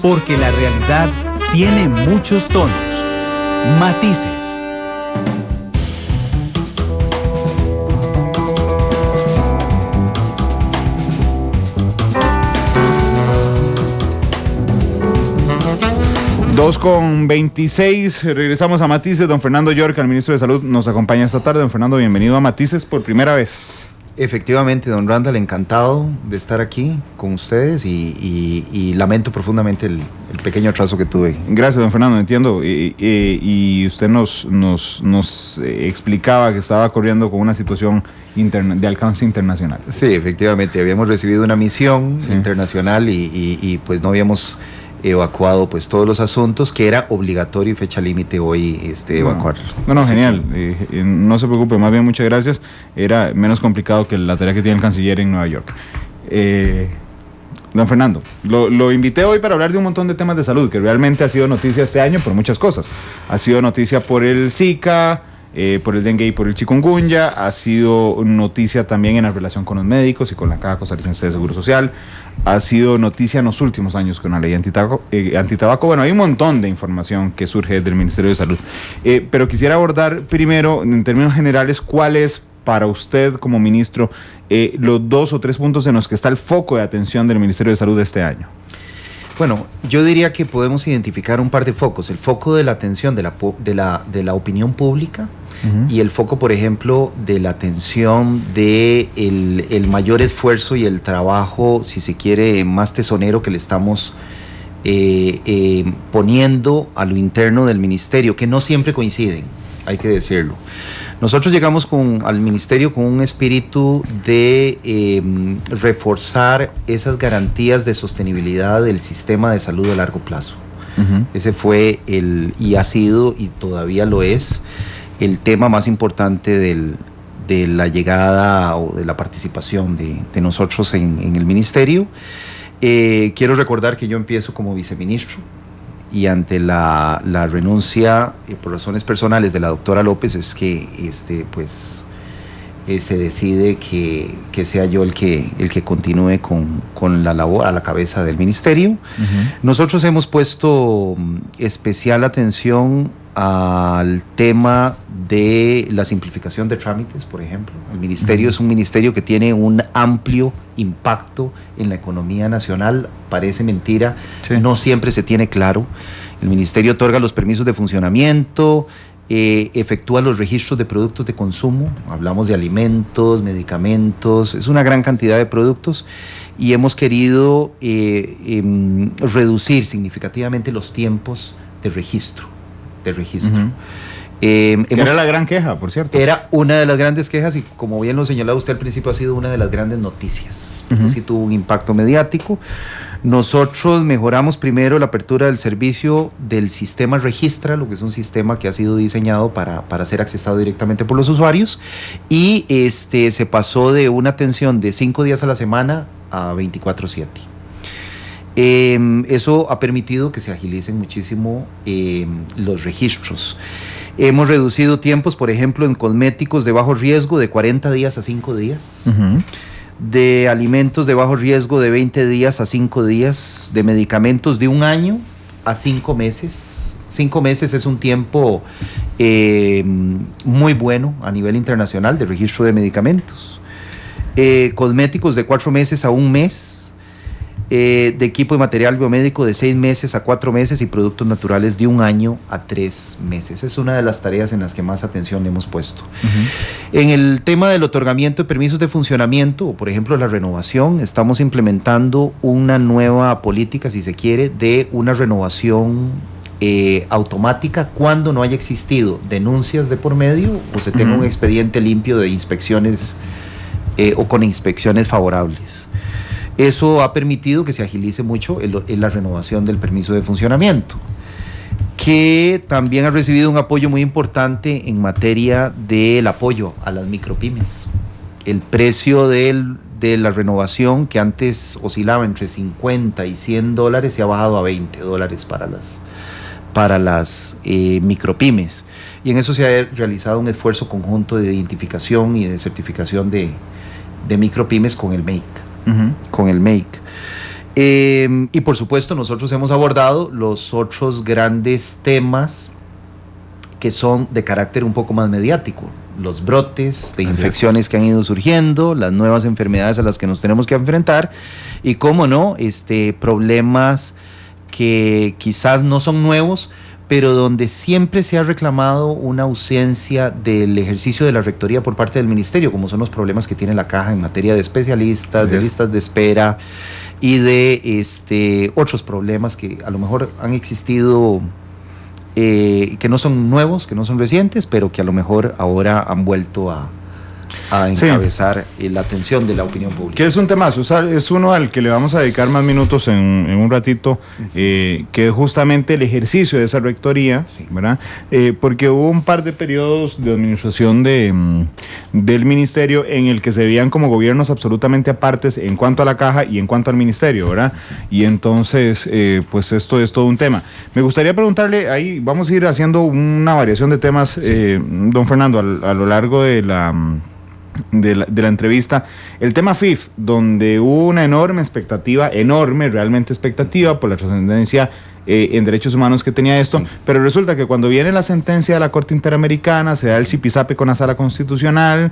Porque la realidad tiene muchos tonos, matices. Dos con 26, regresamos a Matices. Don Fernando Llorca, el ministro de Salud, nos acompaña esta tarde. Don Fernando, bienvenido a Matices por primera vez. Efectivamente, don Randall, encantado de estar aquí con ustedes y lamento profundamente el pequeño atraso que tuve. Gracias, don Fernando, entiendo. Y usted nos explicaba que estaba corriendo con una situación de alcance internacional. Sí, efectivamente, habíamos recibido una misión internacional y pues no habíamos evacuado pues todos los asuntos que era obligatorio y fecha límite hoy evacuar. No, genial, no se preocupe, más bien muchas gracias. Era menos complicado que la tarea que tiene el canciller en Nueva York. Don Fernando, lo invité hoy para hablar de un montón de temas de salud que realmente ha sido noticia este año por muchas cosas. Ha sido noticia por el Zika, por el dengue y por el chikungunya, ha sido noticia también en la relación con los médicos y con la Caja Costarricense de Seguro Social, ha sido noticia en los últimos años con la ley antitabaco. Bueno, hay un montón de información que surge del Ministerio de Salud, pero quisiera abordar primero, en términos generales, cuál es para usted como ministro los 2 o 3 puntos en los que está el foco de atención del Ministerio de Salud este año. Bueno, yo diría que podemos identificar un par de focos. El foco de la atención de la opinión pública y el foco, por ejemplo, de la atención de el mayor esfuerzo y el trabajo, si se quiere, más tesonero que le estamos poniendo a lo interno del ministerio, que no siempre coinciden, hay que decirlo. Nosotros llegamos al ministerio con un espíritu de reforzar esas garantías de sostenibilidad del sistema de salud a largo plazo. Ese fue y ha sido y todavía lo es el tema más importante de la llegada o de la participación de nosotros en el ministerio. Quiero recordar que yo empiezo como viceministro y ante la renuncia por razones personales de la doctora López es que se decide que sea yo el que continúe con la labor a la cabeza del ministerio. Nosotros hemos puesto especial atención al tema de la simplificación de trámites, por ejemplo. El ministerio es un ministerio que tiene un amplio impacto en la economía nacional. Parece mentira, no siempre se tiene claro. El ministerio otorga los permisos de funcionamiento, efectúa los registros de productos de consumo, hablamos de alimentos, medicamentos, es una gran cantidad de productos y hemos querido reducir significativamente los tiempos de registro. Era la gran queja, por cierto. Era una de las grandes quejas y como bien lo señalaba usted al principio ha sido una de las grandes noticias. Sí tuvo un impacto mediático. Nosotros mejoramos primero la apertura del servicio del sistema Registra, lo que es un sistema que ha sido diseñado para ser accesado directamente por los usuarios y se pasó de una atención de 5 días a la semana a 24/7. Eso ha permitido que se agilicen muchísimo los registros. Hemos reducido tiempos, por ejemplo, en cosméticos de bajo riesgo de 40 días a 5 días, de alimentos de bajo riesgo de 20 días a 5 días, de medicamentos de 1 año a 5 meses. 5 meses es un tiempo muy bueno a nivel internacional de registro de medicamentos. Cosméticos de 4 meses a 1 mes. De equipo y material biomédico de 6 meses a 4 meses y productos naturales de 1 año a 3 meses. Es una de las tareas en las que más atención le hemos puesto. En el tema del otorgamiento de permisos de funcionamiento, o por ejemplo la renovación, estamos implementando una nueva política, si se quiere, de una renovación automática cuando no haya existido denuncias de por medio o se tenga un expediente limpio de inspecciones o con inspecciones favorables. Eso ha permitido que se agilice mucho la renovación del permiso de funcionamiento, que también ha recibido un apoyo muy importante en materia del apoyo a las micropymes. El precio de la renovación, que antes oscilaba entre $50 y $100, se ha bajado a $20 para las micropymes. Y en eso se ha realizado un esfuerzo conjunto de identificación y de certificación de micropymes con el MEIC. Y por supuesto nosotros hemos abordado los otros grandes temas que son de carácter un poco más mediático, los brotes de infecciones que han ido surgiendo, las nuevas enfermedades a las que nos tenemos que enfrentar y, cómo no, problemas que quizás no son nuevos, pero donde siempre se ha reclamado una ausencia del ejercicio de la rectoría por parte del ministerio, como son los problemas que tiene la caja en materia de especialistas, de listas de espera y de otros problemas que a lo mejor han existido, que no son nuevos, que no son recientes, pero que a lo mejor ahora han vuelto a encabezar la atención de la opinión pública. Que es un temazo, es uno al que le vamos a dedicar más minutos en un ratito, que es justamente el ejercicio de esa rectoría, ¿verdad? Porque hubo un par de periodos de administración del ministerio en el que se veían como gobiernos absolutamente apartes en cuanto a la caja y en cuanto al ministerio, ¿verdad? Y entonces, pues esto es todo un tema. Me gustaría preguntarle, ahí vamos a ir haciendo una variación de temas, don Fernando, a lo largo de la entrevista, el tema FIF, donde hubo una realmente expectativa por la trascendencia en derechos humanos que tenía esto, pero resulta que cuando viene la sentencia de la Corte Interamericana, se da el zipizape con la Sala Constitucional,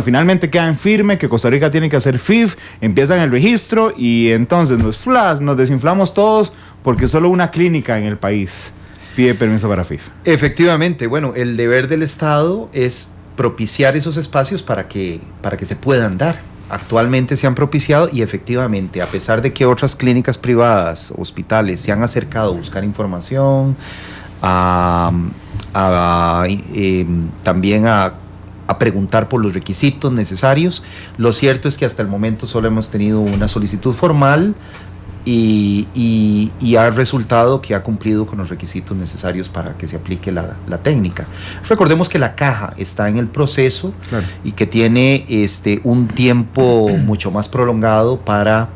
finalmente queda en firme que Costa Rica tiene que hacer FIF, empiezan el registro y entonces nos desinflamos todos porque solo una clínica en el país pide permiso para FIF. Efectivamente, el deber del Estado es propiciar esos espacios para que se puedan dar. Actualmente se han propiciado y efectivamente, a pesar de que otras clínicas privadas, hospitales, se han acercado a buscar información, también a preguntar por los requisitos necesarios, lo cierto es que hasta el momento solo hemos tenido una solicitud formal y ha resultado que ha cumplido con los requisitos necesarios para que se aplique la técnica. Recordemos que la caja está en el proceso, claro, y que tiene un tiempo mucho más prolongado para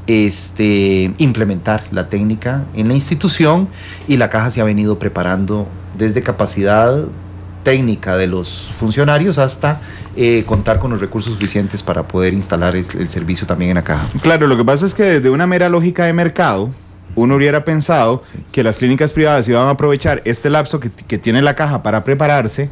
implementar la técnica en la institución, y la caja se ha venido preparando desde capacidad técnica de los funcionarios hasta contar con los recursos suficientes para poder instalar el servicio también en la caja. Claro, lo que pasa es que desde una mera lógica de mercado, uno hubiera pensado que las clínicas privadas iban a aprovechar este lapso que tiene la caja para prepararse,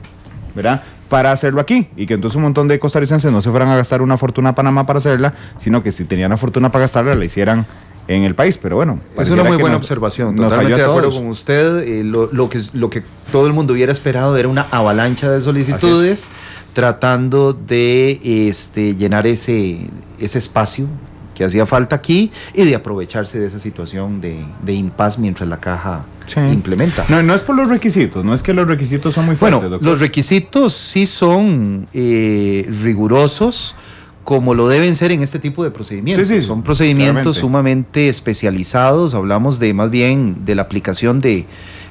¿verdad?, para hacerlo aquí, y que entonces un montón de costarricenses no se fueran a gastar una fortuna a Panamá para hacerla, sino que si tenían la fortuna para gastarla, la hicieran en el país. Pero bueno, es una muy buena observación, totalmente de acuerdo con usted. Lo que todo el mundo hubiera esperado era una avalancha de solicitudes tratando de llenar ese espacio que hacía falta aquí y de aprovecharse de esa situación de impas mientras la caja implementa. No es por los requisitos, no es que los requisitos son muy fuertes, doctor. Los requisitos sí son rigurosos, como lo deben ser en este tipo de procedimientos. Son procedimientos sumamente especializados. Hablamos más bien de la aplicación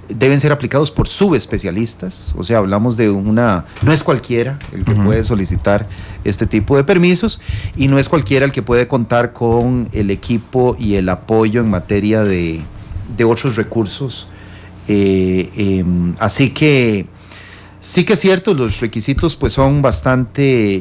deben ser aplicados por subespecialistas, o sea, hablamos de no es cualquiera el que puede solicitar este tipo de permisos, y no es cualquiera el que puede contar con el equipo y el apoyo en materia de otros recursos. Así que sí que es cierto, los requisitos pues son bastante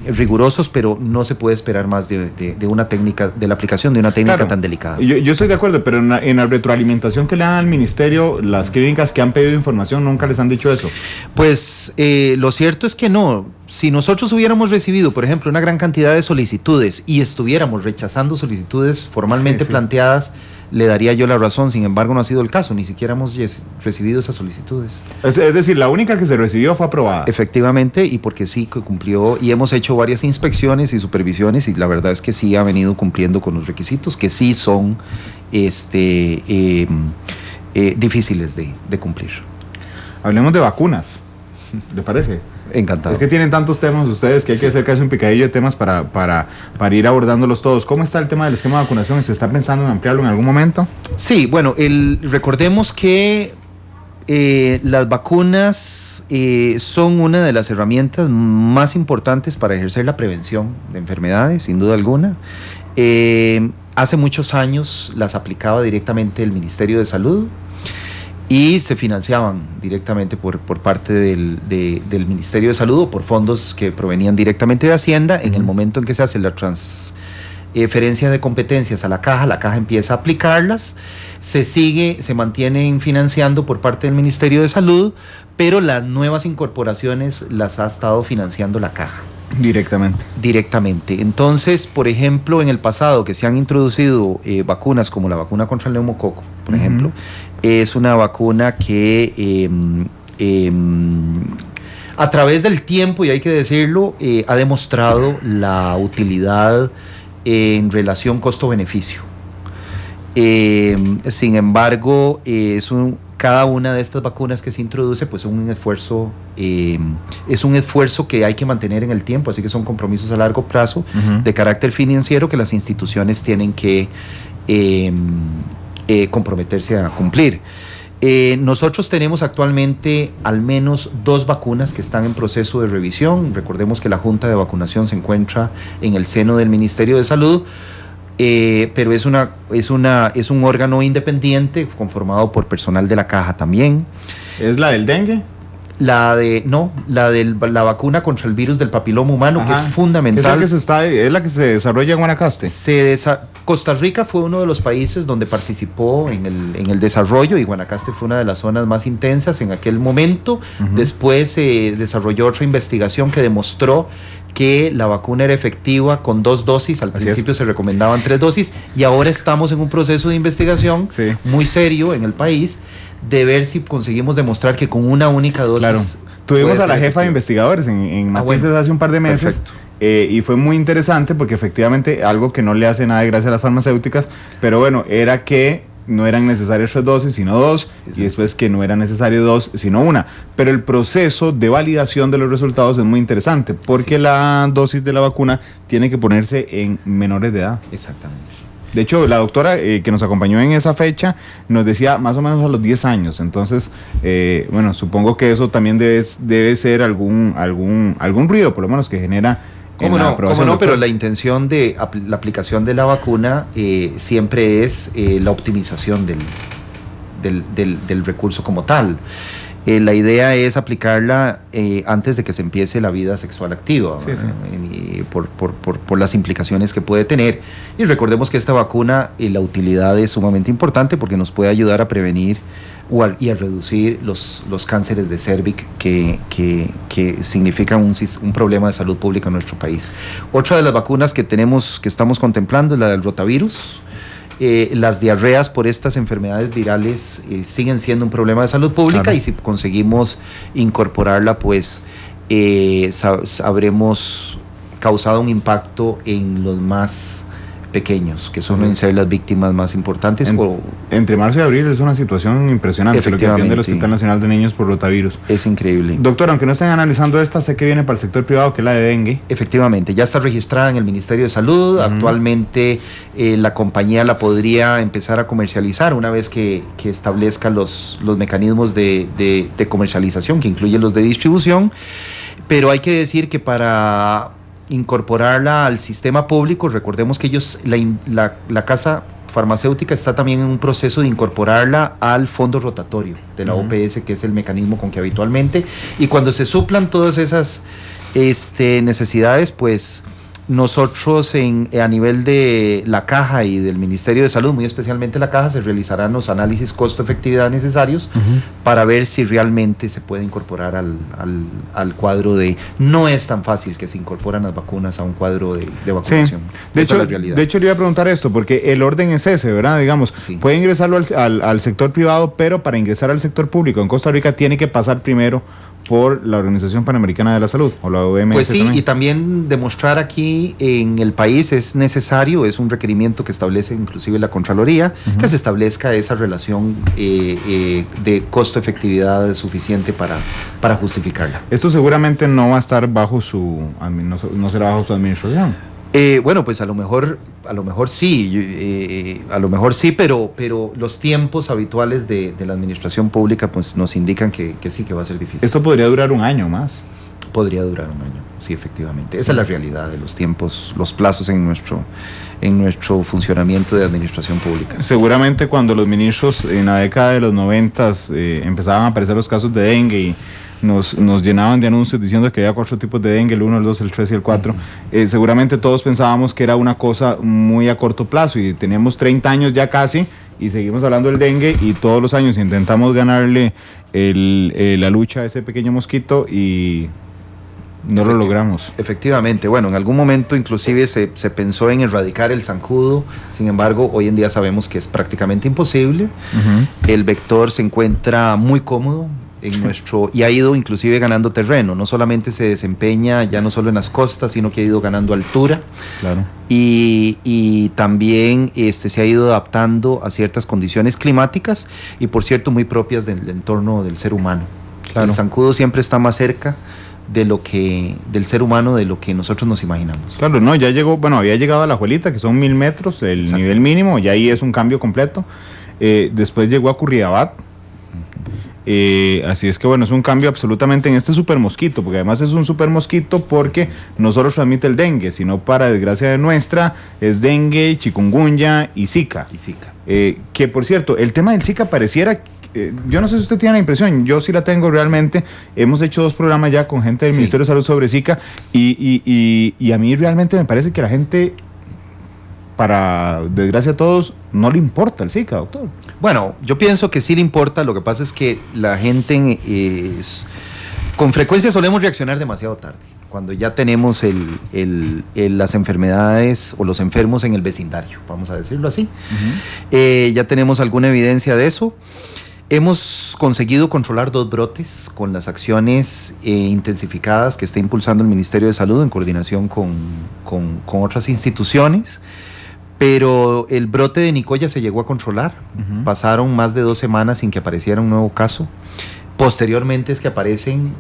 rigurosos, pero no se puede esperar más de una técnica, de la aplicación de una técnica tan delicada. Yo estoy de acuerdo, pero en la retroalimentación que le dan al ministerio, las clínicas que han pedido información nunca les han dicho eso. Pues lo cierto es que no. Si nosotros hubiéramos recibido, por ejemplo, una gran cantidad de solicitudes y estuviéramos rechazando solicitudes formalmente planteadas, le daría yo la razón. Sin embargo, no ha sido el caso, ni siquiera hemos recibido esas solicitudes. Es decir, la única que se recibió fue aprobada. Efectivamente, y porque sí que cumplió, y hemos hecho varias inspecciones y supervisiones, y la verdad es que sí ha venido cumpliendo con los requisitos, que sí son difíciles de cumplir. Hablemos de vacunas, ¿le parece? Encantado. Es que tienen tantos temas ustedes que hay que hacer casi un picadillo de temas para ir abordándolos todos. ¿Cómo está el tema del esquema de vacunación? ¿Se está pensando en ampliarlo en algún momento? Sí, bueno, recordemos que las vacunas son una de las herramientas más importantes para ejercer la prevención de enfermedades, sin duda alguna. Hace muchos años las aplicaba directamente el Ministerio de Salud y se financiaban directamente por parte del Ministerio de Salud o por fondos que provenían directamente de Hacienda. En el momento en que se hace diferencia de competencias a la caja empieza a aplicarlas, se mantienen financiando por parte del Ministerio de Salud, pero las nuevas incorporaciones las ha estado financiando la caja. Directamente. Entonces, por ejemplo, en el pasado que se han introducido vacunas como la vacuna contra el neumococo, por ejemplo, es una vacuna que a través del tiempo, y hay que decirlo, ha demostrado la utilidad en relación costo-beneficio. Sin embargo, cada una de estas vacunas que se introduce, pues es un esfuerzo que hay que mantener en el tiempo, así que son compromisos a largo plazo de carácter financiero que las instituciones tienen que comprometerse a cumplir. Nosotros tenemos actualmente al menos 2 vacunas que están en proceso de revisión. Recordemos que la Junta de Vacunación se encuentra en el seno del Ministerio de Salud, pero es un órgano independiente conformado por personal de la caja también. ¿Es la del dengue? La vacuna contra el virus del papiloma humano, que es fundamental. Es la que se desarrolla en Guanacaste. Costa Rica fue uno de los países donde participó en el desarrollo, y Guanacaste fue una de las zonas más intensas en aquel momento. Después se desarrolló otra investigación que demostró que la vacuna era efectiva con 2 dosis. Al principio se recomendaban 3 dosis, y ahora estamos en un proceso de investigación muy serio en el país, de ver si conseguimos demostrar que con una única dosis... Claro. Tuvimos a la jefa de investigadores en Matices hace un par de meses. Y fue muy interesante porque efectivamente algo que no le hace nada de gracia a las farmacéuticas, pero bueno, era que no eran necesarias 3 dosis, sino 2, y después que no era necesario 2, sino 1. Pero el proceso de validación de los resultados es muy interesante, porque la dosis de la vacuna tiene que ponerse en menores de edad. Exactamente. De hecho, la doctora que nos acompañó en esa fecha nos decía más o menos a los 10 años. Entonces, bueno, supongo que eso también debe ser algún ruido, por lo menos, que genera... ¿Cómo no? Pero la intención de la aplicación de la vacuna siempre es la optimización del recurso como tal. La idea es aplicarla antes de que se empiece la vida sexual activa, por las implicaciones que puede tener. Y recordemos que esta vacuna, la utilidad es sumamente importante porque nos puede ayudar a prevenir y a reducir los cánceres de cérvix que significan un problema de salud pública en nuestro país. Otra de las vacunas que estamos contemplando es la del rotavirus. Las diarreas por estas enfermedades virales siguen siendo un problema de salud pública, y si conseguimos incorporarla, pues habremos causado un impacto en los más pequeños, que suelen ser las víctimas más importantes. Entre marzo y abril es una situación impresionante lo que atiende el Hospital Nacional de Niños por rotavirus. Es increíble. Doctor, aunque no estén analizando esta, sé que viene para el sector privado, que es la de dengue. Efectivamente, ya está registrada en el Ministerio de Salud. Actualmente la compañía la podría empezar a comercializar una vez que establezca los mecanismos de comercialización, que incluyen los de distribución. Pero hay que decir que para incorporarla al sistema público, recordemos que la casa farmacéutica está también en un proceso de incorporarla al fondo rotatorio de la OPS, que es el mecanismo con que habitualmente, y cuando se suplan todas esas necesidades, pues nosotros a nivel de la caja y del Ministerio de Salud, muy especialmente la caja, se realizarán los análisis costo-efectividad necesarios para ver si realmente se puede incorporar al cuadro de... No es tan fácil que se incorporan las vacunas a un cuadro de vacunación. Sí. De hecho, le iba a preguntar esto, porque el orden es ese, ¿verdad? Digamos, puede ingresarlo al sector privado, pero para ingresar al sector público en Costa Rica tiene que pasar primero por la Organización Panamericana de la Salud, o la OMS. Pues sí, también. Y también demostrar aquí en el país es necesario, es un requerimiento que establece inclusive la Contraloría, que se establezca esa relación de costo-efectividad suficiente para justificarla. Esto seguramente no va a estar bajo no será bajo su administración. Bueno, pues a lo mejor sí, pero los tiempos habituales de la administración pública pues nos indican que sí, que va a ser difícil. Esto podría durar un año más. Podría durar un año, sí, efectivamente. Esa es la realidad de los tiempos, los plazos en nuestro funcionamiento de administración pública. Seguramente cuando los ministros en la década de los 90 empezaban a aparecer los casos de dengue y nos llenaban de anuncios diciendo que había 4 tipos de dengue, el 1, el 2, el 3 y el 4. Seguramente todos pensábamos que era una cosa muy a corto plazo y teníamos 30 años ya casi y seguimos hablando del dengue y todos los años intentamos ganarle la lucha a ese pequeño mosquito y no lo logramos. Efectivamente, bueno, en algún momento inclusive se pensó en erradicar el zancudo, sin embargo, hoy en día sabemos que es prácticamente imposible. El vector se encuentra muy cómodo en nuestro y ha ido inclusive ganando terreno, no solamente se desempeña ya no solo en las costas, sino que ha ido ganando altura. Claro. Y también se ha ido adaptando a ciertas condiciones climáticas y por cierto muy propias del entorno del ser humano. Claro. El zancudo siempre está más cerca del ser humano de lo que nosotros nos imaginamos. Claro, no, ya llegó, bueno, había llegado a La Juelita, que son 1000 metros, el Exacto. nivel mínimo, y ahí es un cambio completo. Después llegó a Curridabat. Así es que bueno, es un cambio absolutamente en este super mosquito, porque además es un super mosquito porque no solo transmite el dengue, sino para desgracia de nuestra, es dengue, chikungunya y zika. Que por cierto, el tema del zika pareciera, yo no sé si usted tiene la impresión, yo sí la tengo realmente, hemos hecho 2 programas ya con gente del Ministerio de Salud sobre zika y a mí realmente me parece que la gente, para desgracia a todos, no le importa el zika, doctor. Bueno, yo pienso que sí le importa, lo que pasa es que la gente con frecuencia solemos reaccionar demasiado tarde, cuando ya tenemos las enfermedades o los enfermos en el vecindario, vamos a decirlo así. Ya tenemos alguna evidencia de eso. Hemos conseguido controlar 2 brotes con las acciones intensificadas que está impulsando el Ministerio de Salud en coordinación con otras instituciones. Pero el brote de Nicoya se llegó a controlar. Pasaron más de 2 semanas sin que apareciera un nuevo caso. Posteriormente es que aparecen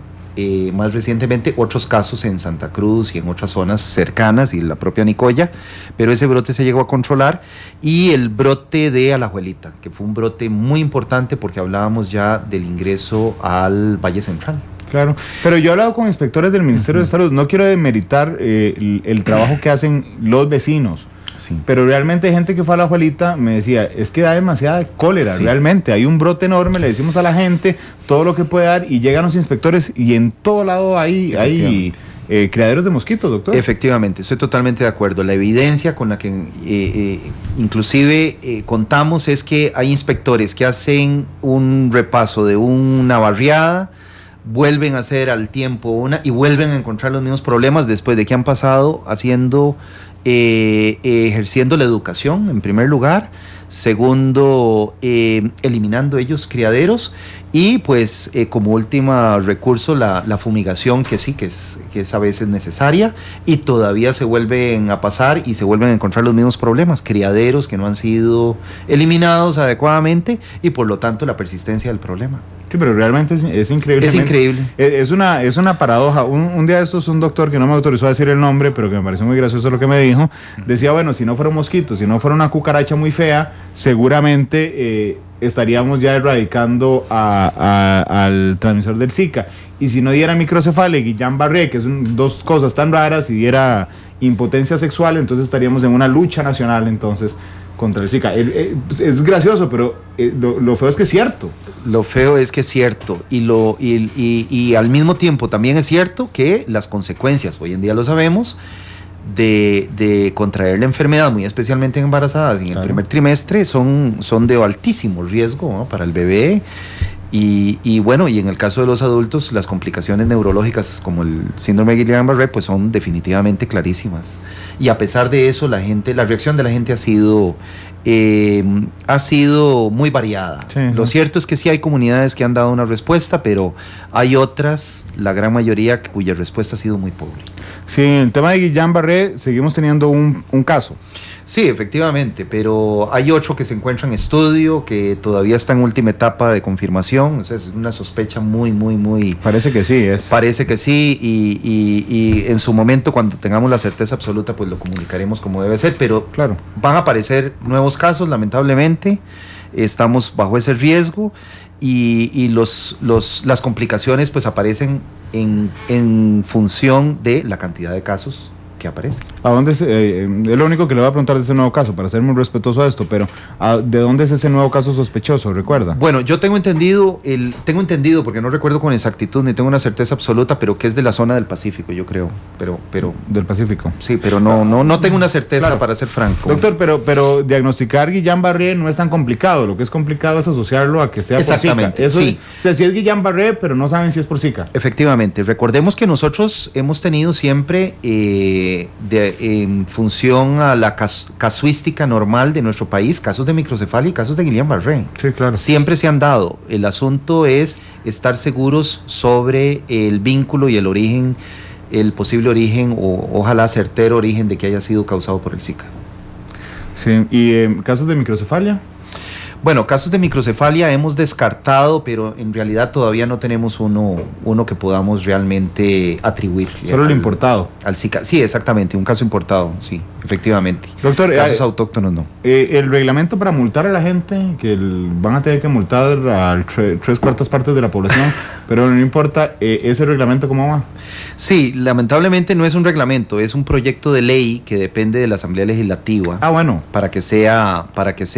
más recientemente otros casos en Santa Cruz y en otras zonas cercanas y la propia Nicoya, pero ese brote se llegó a controlar. Y el brote de Alajuelita, que fue un brote muy importante porque hablábamos ya del ingreso al Valle Central. Claro, pero yo he hablado con inspectores del Ministerio de Salud, no quiero demeritar el trabajo que hacen los vecinos. Sí. Pero realmente hay gente que fue a La Juelita, me decía, es que da demasiada cólera, realmente, hay un brote enorme, le decimos a la gente todo lo que puede dar y llegan los inspectores y en todo lado hay criaderos de mosquitos, doctor. Efectivamente, estoy totalmente de acuerdo. La evidencia con la que inclusive contamos es que hay inspectores que hacen un repaso de una barriada, vuelven a hacer al tiempo una y vuelven a encontrar los mismos problemas después de que han pasado ejerciendo la educación en primer lugar, segundo eliminando ellos criaderos y pues como último recurso la fumigación que sí que es a veces necesaria y todavía se vuelven a pasar y se vuelven a encontrar los mismos problemas, criaderos que no han sido eliminados adecuadamente y por lo tanto la persistencia del problema. Sí, pero realmente es increíble. Es increíble. Es una paradoja. Un día de estos un doctor que no me autorizó a decir el nombre, pero que me pareció muy gracioso lo que me dijo, decía, bueno, si no fuera un mosquito, si no fuera una cucaracha muy fea, seguramente estaríamos ya erradicando al transmisor del Zika. Y si no diera microcefalia y Guillain-Barré, que son 2 cosas tan raras, y diera impotencia sexual, entonces estaríamos en una lucha nacional entonces contra el Zika. Es gracioso, pero lo feo es que es cierto. Lo feo es que es cierto y al mismo tiempo también es cierto que las consecuencias, hoy en día lo sabemos, de contraer la enfermedad, muy especialmente en embarazadas en el primer trimestre, son de altísimo riesgo, ¿no?, para el bebé. Y bueno, y en el caso de los adultos, las complicaciones neurológicas como el síndrome de Guillain-Barré pues son definitivamente clarísimas. Y a pesar de eso, la reacción de la gente ha sido muy variada. Sí, lo cierto es que sí hay comunidades que han dado una respuesta, pero hay otras, la gran mayoría, cuya respuesta ha sido muy pobre. Sí, en el tema de Guillain-Barré seguimos teniendo un caso. Sí, efectivamente, pero hay otro que se encuentra en estudio, que todavía está en última etapa de confirmación, o sea, es una sospecha muy... Parece que sí, Parece que sí, y en su momento, cuando tengamos la certeza absoluta, pues lo comunicaremos como debe ser, pero claro, van a aparecer nuevos casos, lamentablemente, estamos bajo ese riesgo, y las complicaciones pues aparecen en función de la cantidad de casos que aparece. ¿A dónde es lo único que le voy a preguntar de ese nuevo caso, para ser muy respetuoso a esto, pero ¿de dónde es ese nuevo caso sospechoso? ¿Recuerda? Bueno, yo tengo entendido, porque no recuerdo con exactitud ni tengo una certeza absoluta, pero que es de la zona del Pacífico, yo creo. Pero del Pacífico. sí, pero no tengo una certeza, claro, para ser franco. Doctor, pero diagnosticar Guillain-Barré no es tan complicado. Lo que es complicado es asociarlo a que sea por Zika. Exactamente, Eso, sí. O sea, si es Guillain-Barré, pero no saben si es por Zika. Efectivamente. Recordemos que nosotros hemos tenido siempre, en función a la casuística normal de nuestro país, casos de microcefalia y casos de Guillain-Barré. Sí, claro. Siempre se han dado. El asunto es estar seguros sobre el vínculo y el origen, el posible origen o ojalá certero origen de que haya sido causado por el Zika. Sí, ¿y casos de microcefalia? Bueno, casos de microcefalia hemos descartado, pero en realidad todavía no tenemos uno que podamos realmente atribuir. Solo el importado. Al Zika. Sí, exactamente, un caso importado, sí, efectivamente. Doctor, casos autóctonos no. El reglamento para multar a la gente, que van a tener que multar a 3/4 partes de la población, pero no importa, ¿ese reglamento cómo va? Sí, lamentablemente no es un reglamento, es un proyecto de ley que depende de la Asamblea Legislativa. Ah, bueno. Para que sea.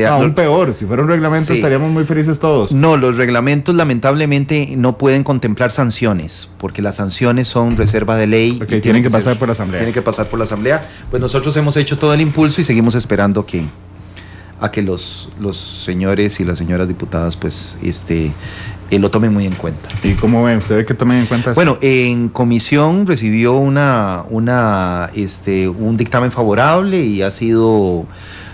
Aún peor, si fuera un reglamento sí, estaríamos muy felices todos. No, los reglamentos lamentablemente no pueden contemplar sanciones, porque las sanciones son reserva de ley. Porque tienen que pasar por la Asamblea. Tienen que pasar por la Asamblea. Pues nosotros hemos hecho todo el impulso y seguimos esperando a que los señores y las señoras diputadas pues lo tomen muy en cuenta. ¿Y cómo ven? ¿Usted ve que tomen en cuenta eso? Bueno, en comisión recibió un dictamen favorable y ha sido...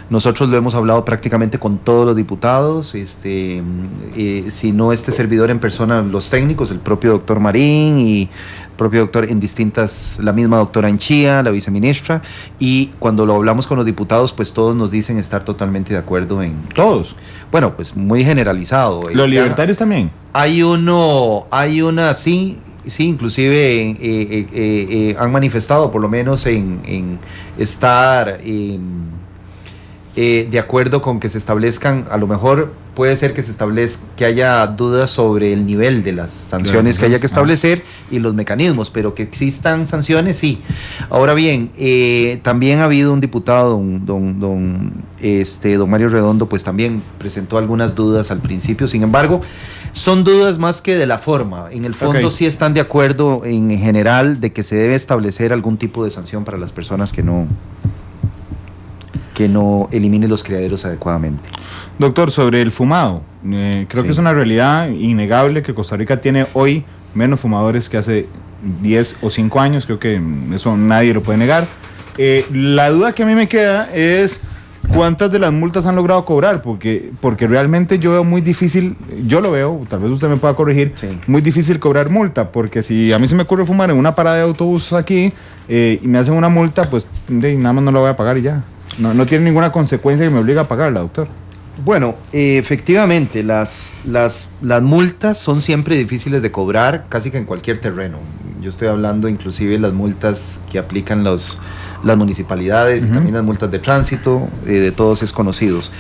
Nosotros lo hemos hablado prácticamente con todos los diputados, si no este servidor en persona, los técnicos, el propio doctor Marín y el propio doctor la misma doctora Enchía, la viceministra, y cuando lo hablamos con los diputados, pues todos nos dicen estar totalmente de acuerdo en... ¿Todos? Bueno, pues muy generalizado. ¿Los libertarios también? Hay una, sí, inclusive han manifestado por lo menos en estar... de acuerdo con que se establezcan, a lo mejor puede ser que haya dudas sobre el nivel de las sanciones que haya que establecer y los mecanismos, pero que existan sanciones, sí. Ahora bien, también ha habido un diputado, don Mario Redondo, pues también presentó algunas dudas al principio, sin embargo, son dudas más que de la forma. En el fondo sí están de acuerdo en general de que se debe establecer algún tipo de sanción para las personas que no elimine los criaderos adecuadamente. Doctor, sobre el fumado, creo que es una realidad innegable que Costa Rica tiene hoy menos fumadores que hace 10 o 5 años, creo que eso nadie lo puede negar. La duda que a mí me queda es cuántas de las multas han logrado cobrar, porque realmente yo veo muy difícil, yo lo veo, tal vez usted me pueda corregir, sí, muy difícil cobrar multa, porque si a mí se me ocurre fumar en una parada de autobús aquí y me hacen una multa, pues nada más no la voy a pagar y ya. No tiene ninguna consecuencia que me obligue a pagarla, doctor. Bueno, efectivamente, las multas son siempre difíciles de cobrar, casi que en cualquier terreno. Yo estoy hablando inclusive de las multas que aplican las municipalidades, y también las multas de tránsito, de todos es conocidos.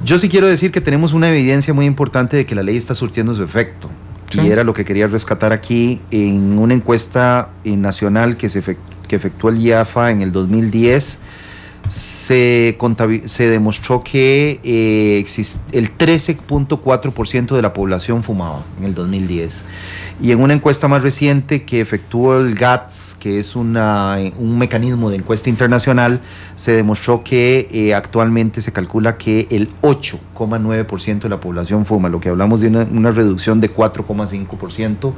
Yo sí quiero decir que tenemos una evidencia muy importante de que la ley está surtiendo su efecto. Sí. Y era lo que quería rescatar aquí en una encuesta nacional que efectuó el IAFA en el 2010. Se demostró que el 13.4% de la población fumaba en el 2010. Y en una encuesta más reciente que efectuó el GATS, que es un mecanismo de encuesta internacional, se demostró que actualmente se calcula que el 8,9% de la población fuma, lo que hablamos de una reducción de 4,5%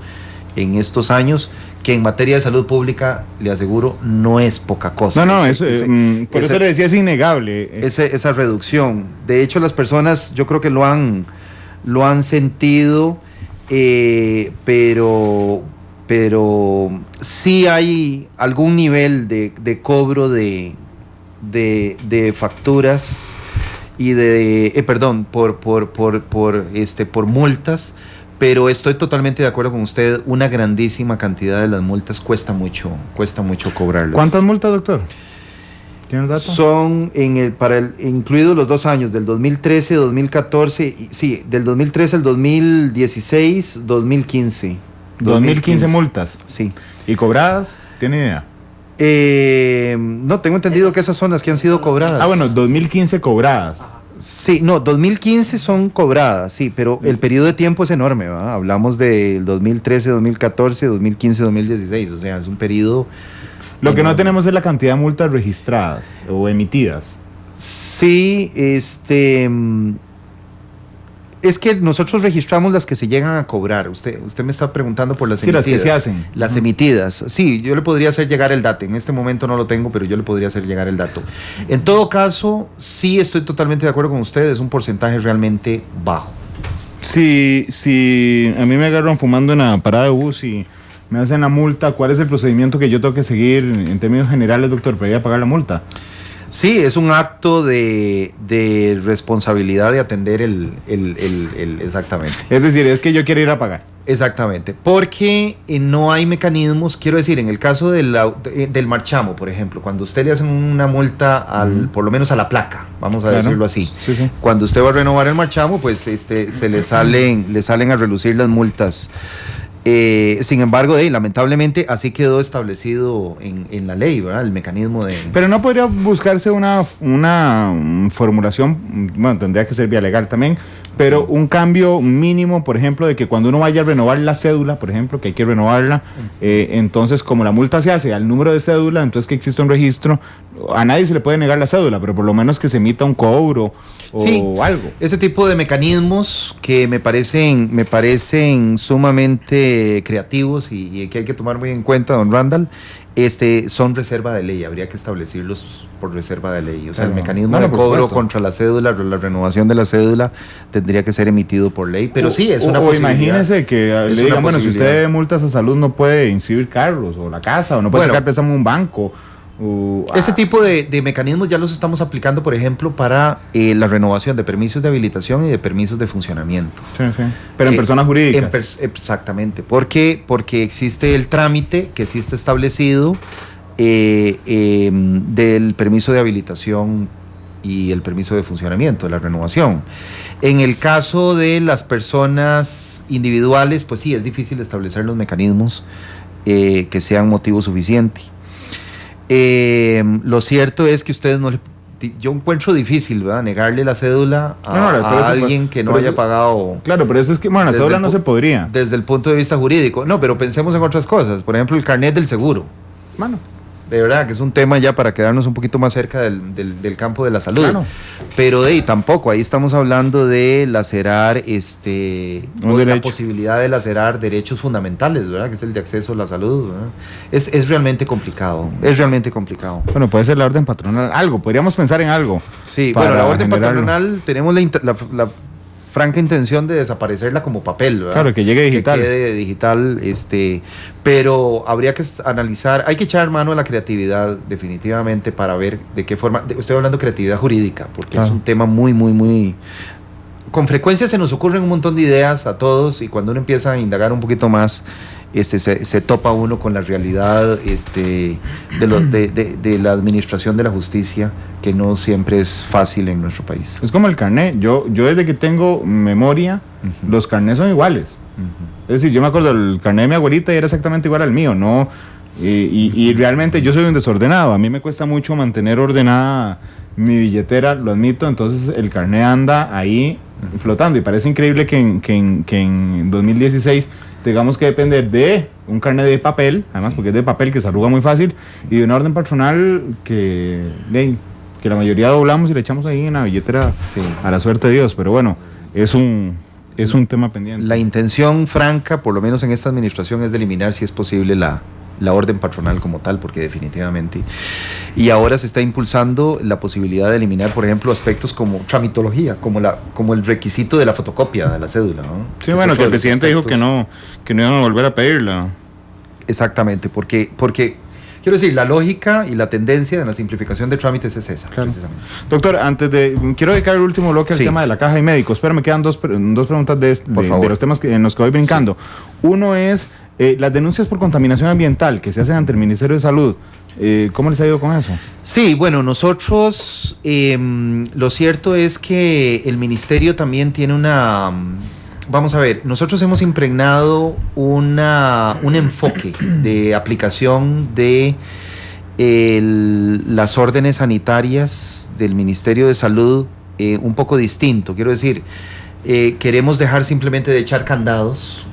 en estos años, que en materia de salud pública, le aseguro, no es poca cosa. Por eso le decía, es innegable. Esa reducción. De hecho, las personas, yo creo que lo han sentido, pero sí hay algún nivel de cobro de facturas y por multas. Pero estoy totalmente de acuerdo con usted, una grandísima cantidad de las multas cuesta mucho cobrarlas. ¿Cuántas multas, doctor? ¿Tiene el dato? Son, incluidos los 2 años, del 2013, 2014, sí, del 2013 al 2016, 2015. 2015 multas. Sí. ¿Y cobradas? ¿Tiene idea? No, tengo entendido que esas son las que han sido cobradas. Ah, bueno, 2015 cobradas. Sí, no, 2015 son cobradas, sí, pero el periodo de tiempo es enorme, ¿verdad? Hablamos del 2013, 2014, 2015, 2016, o sea, es un periodo... Lo que no tenemos es la cantidad de multas registradas o emitidas. Sí, es que nosotros registramos las que se llegan a cobrar. Usted me está preguntando por las emitidas. Sí, las que se hacen. Las emitidas. Sí, yo le podría hacer llegar el dato. En este momento no lo tengo, pero yo le podría hacer llegar el dato. En todo caso, sí estoy totalmente de acuerdo con usted. Es un porcentaje realmente bajo. Si a mí me agarran fumando en la parada de bus y me hacen la multa, ¿cuál es el procedimiento que yo tengo que seguir en términos generales, doctor, para ir a pagar la multa? Sí, es un acto de responsabilidad de atender exactamente. Es decir, es que yo quiero ir a pagar. Exactamente, porque no hay mecanismos, quiero decir, en el caso del marchamo, por ejemplo, cuando usted le hacen una multa por lo menos a la placa, vamos a decirlo así, sí. Cuando usted va a renovar el marchamo, pues se le salen a relucir las multas. Sin embargo, lamentablemente así quedó establecido en la ley, ¿verdad? El mecanismo de... Pero no podría buscarse una formulación, bueno, tendría que ser vía legal también, pero un cambio mínimo, por ejemplo, de que cuando uno vaya a renovar la cédula, por ejemplo, que hay que renovarla, entonces como la multa se hace al número de cédula, entonces que existe un registro, a nadie se le puede negar la cédula, pero por lo menos que se emita un cobro o algo. Ese tipo de mecanismos que me parecen sumamente creativos y que hay que tomar muy en cuenta, don Randall, son reserva de ley, habría que establecerlos por reserva de ley. O sea, el mecanismo de cobro contra la cédula, la renovación de la cédula, tendría que ser emitido por ley, pero sí, es una posibilidad. Imagínese que le digan, bueno, si usted debe multas a salud no puede inscribir carros o la casa, o no puede sacar préstamo en un banco. Ese tipo de mecanismos ya los estamos aplicando, por ejemplo, para la renovación de permisos de habilitación y de permisos de funcionamiento. Sí. Pero en personas jurídicas. Exactamente, porque existe el trámite que sí está establecido del permiso de habilitación y el permiso de funcionamiento, de la renovación. En el caso de las personas individuales, pues sí, es difícil establecer los mecanismos que sean motivo suficiente. Lo cierto es que ustedes yo encuentro difícil, ¿verdad?, negarle la cédula a alguien que no haya pagado. Claro, pero eso es que, bueno, la cédula no se podría. Desde el punto de vista jurídico. No, pero pensemos en otras cosas. Por ejemplo, el carnet del seguro. Bueno. De verdad, que es un tema ya para quedarnos un poquito más cerca del campo de la salud. Claro. Pero tampoco, ahí estamos hablando de lacerar, la posibilidad de lacerar derechos fundamentales, ¿verdad? Que es el de acceso a la salud, ¿verdad? Es realmente complicado, Bueno, puede ser la orden patronal, podríamos pensar en algo. Sí, bueno, la orden patronal tenemos la franca intención de desaparecerla como papel, ¿verdad? Claro, que llegue digital. Que quede digital, pero habría que analizar, hay que echar mano a la creatividad definitivamente para ver de qué forma, estoy hablando de creatividad jurídica, porque es un tema muy, muy, muy... Con frecuencia se nos ocurren un montón de ideas a todos y cuando uno empieza a indagar un poquito más, se topa uno con la realidad de la administración de la justicia, que no siempre es fácil en nuestro país. Es como el carnet. Yo desde que tengo memoria, los carnets son iguales. Es decir, yo me acuerdo del carnet de mi abuelita y era exactamente igual al mío, ¿no? Y realmente yo soy un desordenado. A mí me cuesta mucho mantener ordenada mi billetera, lo admito. Entonces el carnet anda ahí flotando. Y parece increíble que en 2016 tengamos que depender de un carnet de papel, además porque es de papel que se arruga muy fácil, y de una orden patronal que la mayoría doblamos y le echamos ahí en la billetera a la suerte de Dios. Pero bueno, es un tema pendiente. La intención franca, por lo menos en esta administración, es de eliminar, si es posible, la orden patronal como tal, porque definitivamente. Y ahora se está impulsando la posibilidad de eliminar, por ejemplo, aspectos como tramitología, como el requisito de la fotocopia de la cédula, ¿no? Sí, bueno, que el presidente dijo que no iban a volver a pedirla. Exactamente, porque quiero decir, la lógica y la tendencia de la simplificación de trámites es esa, claro. Precisamente. Doctor, quiero dedicar el último bloque al tema de la caja y médicos, pero me quedan dos preguntas de los temas en los que voy brincando. Sí. Uno es las denuncias por contaminación ambiental que se hacen ante el Ministerio de Salud. ¿Cómo les ha ido con eso? Sí, bueno, nosotros, lo cierto es que el Ministerio también tiene vamos a ver, nosotros hemos impregnado un enfoque de aplicación de las órdenes sanitarias del Ministerio de Salud un poco distinto. Quiero decir, queremos dejar simplemente de echar candados,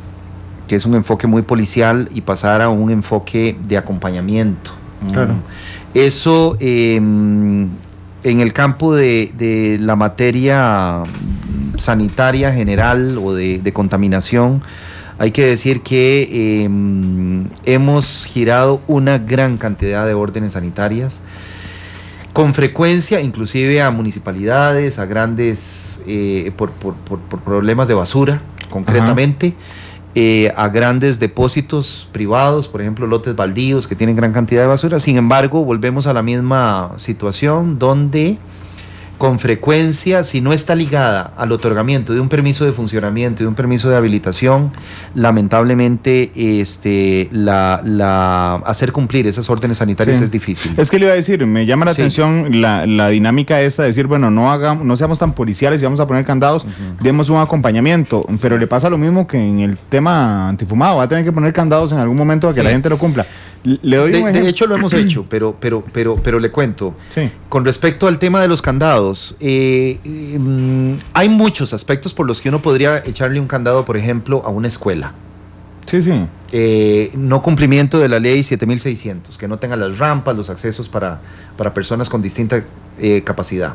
que es un enfoque muy policial, y pasar a un enfoque de acompañamiento. Claro. Eso en el campo de la materia sanitaria general o de contaminación, hay que decir que hemos girado una gran cantidad de órdenes sanitarias, con frecuencia, inclusive a municipalidades, a grandes, por problemas de basura, concretamente, a grandes depósitos privados, por ejemplo, lotes baldíos que tienen gran cantidad de basura. Sin embargo, volvemos a la misma situación donde, con frecuencia, si no está ligada al otorgamiento de un permiso de funcionamiento y de un permiso de habilitación, lamentablemente hacer cumplir esas órdenes sanitarias es difícil. Es que le iba a decir, me llama la atención la dinámica esta de decir, bueno, no seamos tan policiales y vamos a poner candados, demos un acompañamiento, pero le pasa lo mismo que en el tema antifumado, va a tener que poner candados en algún momento para que la gente lo cumpla. Le doy un ejemplo. De hecho lo hemos hecho, pero le cuento. Sí. Con respecto al tema de los candados, hay muchos aspectos por los que uno podría echarle un candado, por ejemplo, a una escuela. Sí, sí. No cumplimiento de la ley 7600, que no tenga las rampas, los accesos para personas con distinta capacidad.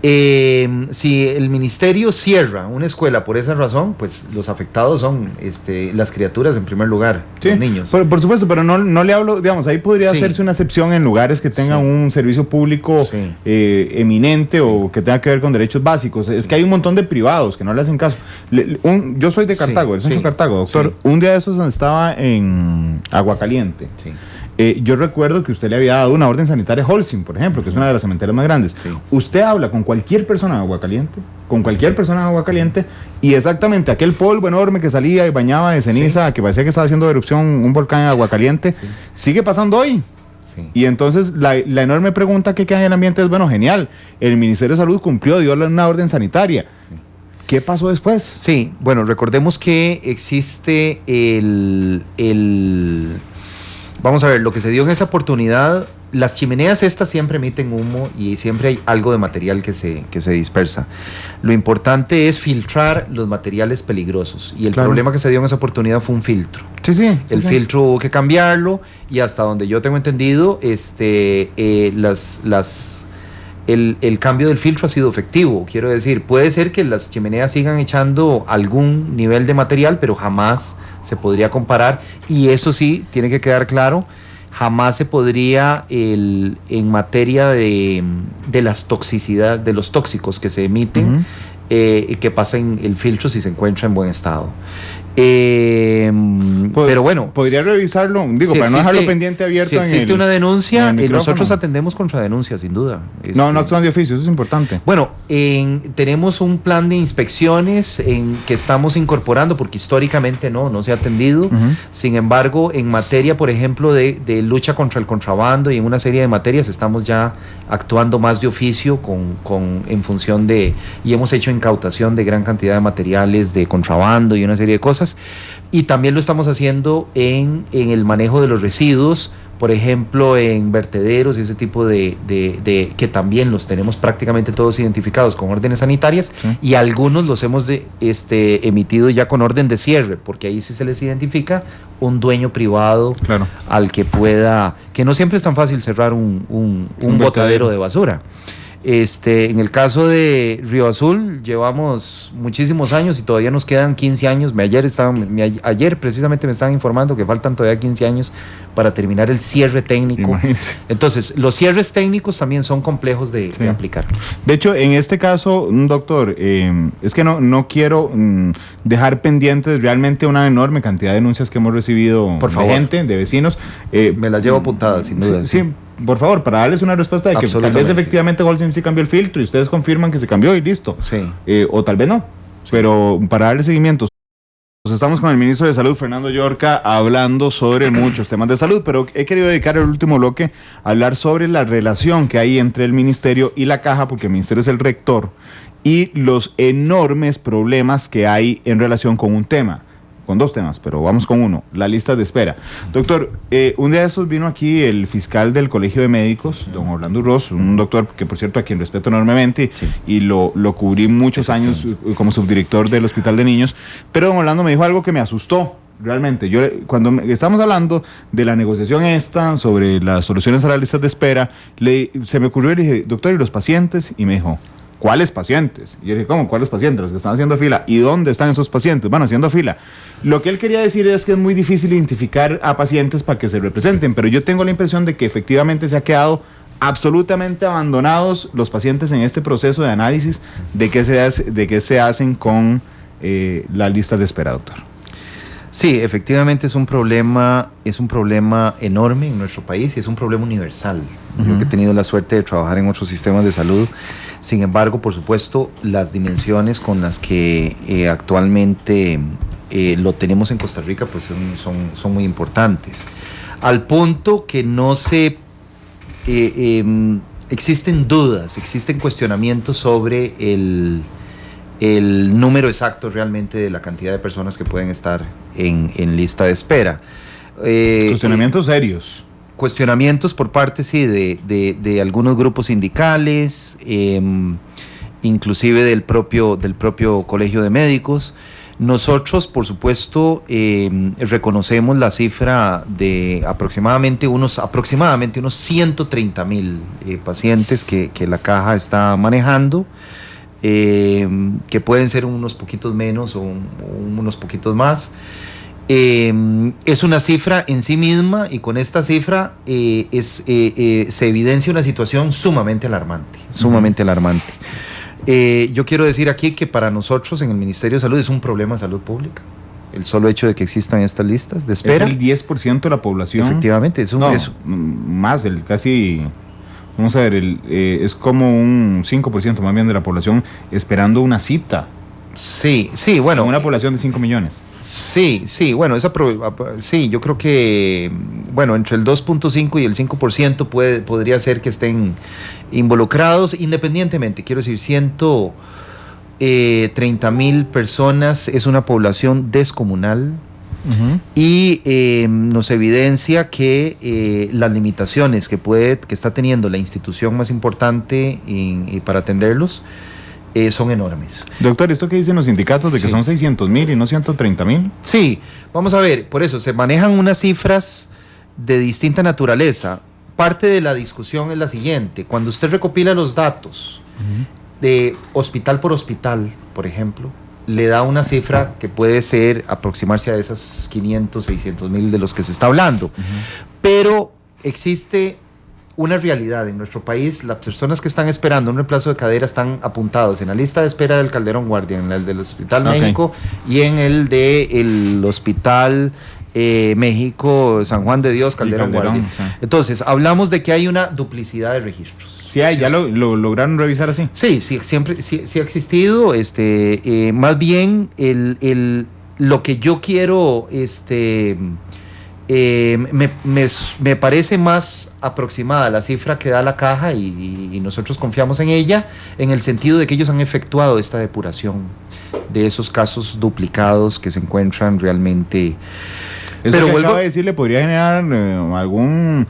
Si el ministerio cierra una escuela por esa razón, pues los afectados son las criaturas en primer lugar, los niños. Por supuesto, pero no le hablo, digamos, ahí podría hacerse una excepción en lugares que tengan un servicio público eminente o que tenga que ver con derechos básicos. Es que hay un montón de privados que no le hacen caso. Yo soy de Cartago, del centro de Cartago, doctor. Un día de esos estaba en Aguacaliente. Sí. Yo recuerdo que usted le había dado una orden sanitaria a Holcim, por ejemplo, que es una de las cementerias más grandes. Sí. Usted habla con cualquier persona de Aguacaliente, y exactamente aquel polvo enorme que salía y bañaba de ceniza, que parecía que estaba haciendo erupción un volcán en Aguacaliente, sigue pasando hoy. Sí. Y entonces la enorme pregunta que queda en el ambiente es, bueno, genial, el Ministerio de Salud cumplió, dio una orden sanitaria. Sí. ¿Qué pasó después? Sí, bueno, recordemos que existe vamos a ver, lo que se dio en esa oportunidad, las chimeneas estas siempre emiten humo y siempre hay algo de material que se dispersa. Lo importante es filtrar los materiales peligrosos, y el problema que se dio en esa oportunidad fue un filtro. El filtro hubo que cambiarlo, y hasta donde yo tengo entendido, el cambio del filtro ha sido efectivo. Quiero decir, puede ser que las chimeneas sigan echando algún nivel de material, pero jamás se podría comparar, y eso sí, tiene que quedar claro, jamás se podría, en materia de las toxicidades, de los tóxicos que se emiten, que pasen el filtro si se encuentra en buen estado. Pero bueno, podría revisarlo, para no dejarlo pendiente abierto. Si existe una denuncia, nosotros atendemos contra denuncias, sin duda. No actúan de oficio, eso es importante. Bueno, tenemos un plan de inspecciones que estamos incorporando, porque históricamente no se ha atendido. Sin embargo, en materia, por ejemplo, de lucha contra el contrabando y en una serie de materias, estamos ya actuando más de oficio en función y hemos hecho incautación de gran cantidad de materiales de contrabando y una serie de cosas. Y también lo estamos haciendo en el manejo de los residuos, por ejemplo, en vertederos y ese tipo de que también los tenemos prácticamente todos identificados con órdenes sanitarias, y algunos los hemos emitido ya con orden de cierre, porque ahí sí se les identifica un dueño privado al que no siempre es tan fácil cerrar un botadero de basura. En el caso de Río Azul llevamos muchísimos años y todavía nos quedan 15 años. Ayer precisamente me estaban informando que faltan todavía 15 años para terminar el cierre técnico. Imagínese. Entonces, los cierres técnicos también son complejos de aplicar. De hecho, en este caso, doctor, es que no quiero dejar pendientes realmente una enorme cantidad de denuncias que hemos recibido de gente, de vecinos. Me las llevo apuntadas, sin duda. Sí. Por favor, para darles una respuesta de que tal vez efectivamente Holcim sí cambió el filtro y ustedes confirman que se cambió y listo. O tal vez no, pero para darle seguimiento. Estamos con el ministro de Salud, Fernando Llorca, hablando sobre muchos temas de salud, pero he querido dedicar el último bloque a hablar sobre la relación que hay entre el ministerio y la caja, porque el ministerio es el rector, y los enormes problemas que hay en relación con un tema. con 2 temas, pero vamos con uno, la lista de espera. Doctor, un día de estos vino aquí el fiscal del Colegio de Médicos, don Orlando Ross, un doctor que por cierto a quien respeto enormemente, sí, y lo cubrí muchos años como subdirector del Hospital de Niños, pero don Orlando me dijo algo que me asustó. Realmente, cuando estamos hablando de la negociación esta sobre las soluciones a las listas de espera, se me ocurrió y le dije, doctor, ¿y los pacientes? Y me dijo, ¿cuáles pacientes? Y yo dije, ¿cómo? ¿Cuáles pacientes? Los que están haciendo fila. ¿Y dónde están esos pacientes? Bueno, haciendo fila. Lo que él quería decir es que es muy difícil identificar a pacientes para que se representen, pero yo tengo la impresión de que efectivamente se ha quedado absolutamente abandonados los pacientes en este proceso de análisis de qué se hacen con las listas de espera, doctor. Sí, efectivamente es un problema enorme en nuestro país y es un problema universal. Yo que he tenido la suerte de trabajar en otros sistemas de salud, sin embargo, por supuesto, las dimensiones con las que actualmente lo tenemos en Costa Rica pues son muy importantes. Al punto que no se existen dudas, existen cuestionamientos sobre el número exacto realmente de la cantidad de personas que pueden estar en lista de espera. Cuestionamientos serios. Cuestionamientos por parte, sí, de algunos grupos sindicales, inclusive del propio Colegio de Médicos. Nosotros, por supuesto, reconocemos la cifra de aproximadamente unos 130,000 pacientes que la Caja está manejando. Que pueden ser unos poquitos menos o unos poquitos más. Es una cifra en sí misma y con esta cifra se evidencia una situación sumamente alarmante, alarmante. Yo quiero decir aquí que para nosotros en el Ministerio de Salud es un problema de salud pública. El solo hecho de que existan estas listas de espera. Es el 10% de la población. Efectivamente, más, casi... Vamos a ver, es como un 5% más bien de la población esperando una cita. Sí, bueno. Una población de 5 millones. Sí, bueno, yo creo que, bueno, entre el 2.5 y el 5% podría ser que estén involucrados independientemente. Quiero decir, 130,000 personas es una población descomunal. Y nos evidencia que las limitaciones que está teniendo la institución más importante para atenderlos son enormes. Doctor, ¿esto que dicen los sindicatos de que son 600,000 y no 130,000? Sí, vamos a ver, por eso se manejan unas cifras de distinta naturaleza. Parte de la discusión es la siguiente: cuando usted recopila los datos de hospital por hospital, por ejemplo, le da una cifra que puede aproximarse a esas 500, 600,000 de los que se está hablando. Pero existe una realidad en nuestro país. Las personas que están esperando un reemplazo de cadera están apuntados en la lista de espera del Calderón Guardia, en el del Hospital México y en el del Hospital México San Juan de Dios Calderón Guardia. Sí. Entonces, hablamos de que hay una duplicidad de registros. Sí hay, ya lo lograron revisar así. Sí, siempre sí ha existido. Más bien lo que yo quiero, me parece más aproximada la cifra que da la Caja y nosotros confiamos en ella, en el sentido de que ellos han efectuado esta depuración de esos casos duplicados que se encuentran realmente. Eso pero que acaba de decir le podría generar algún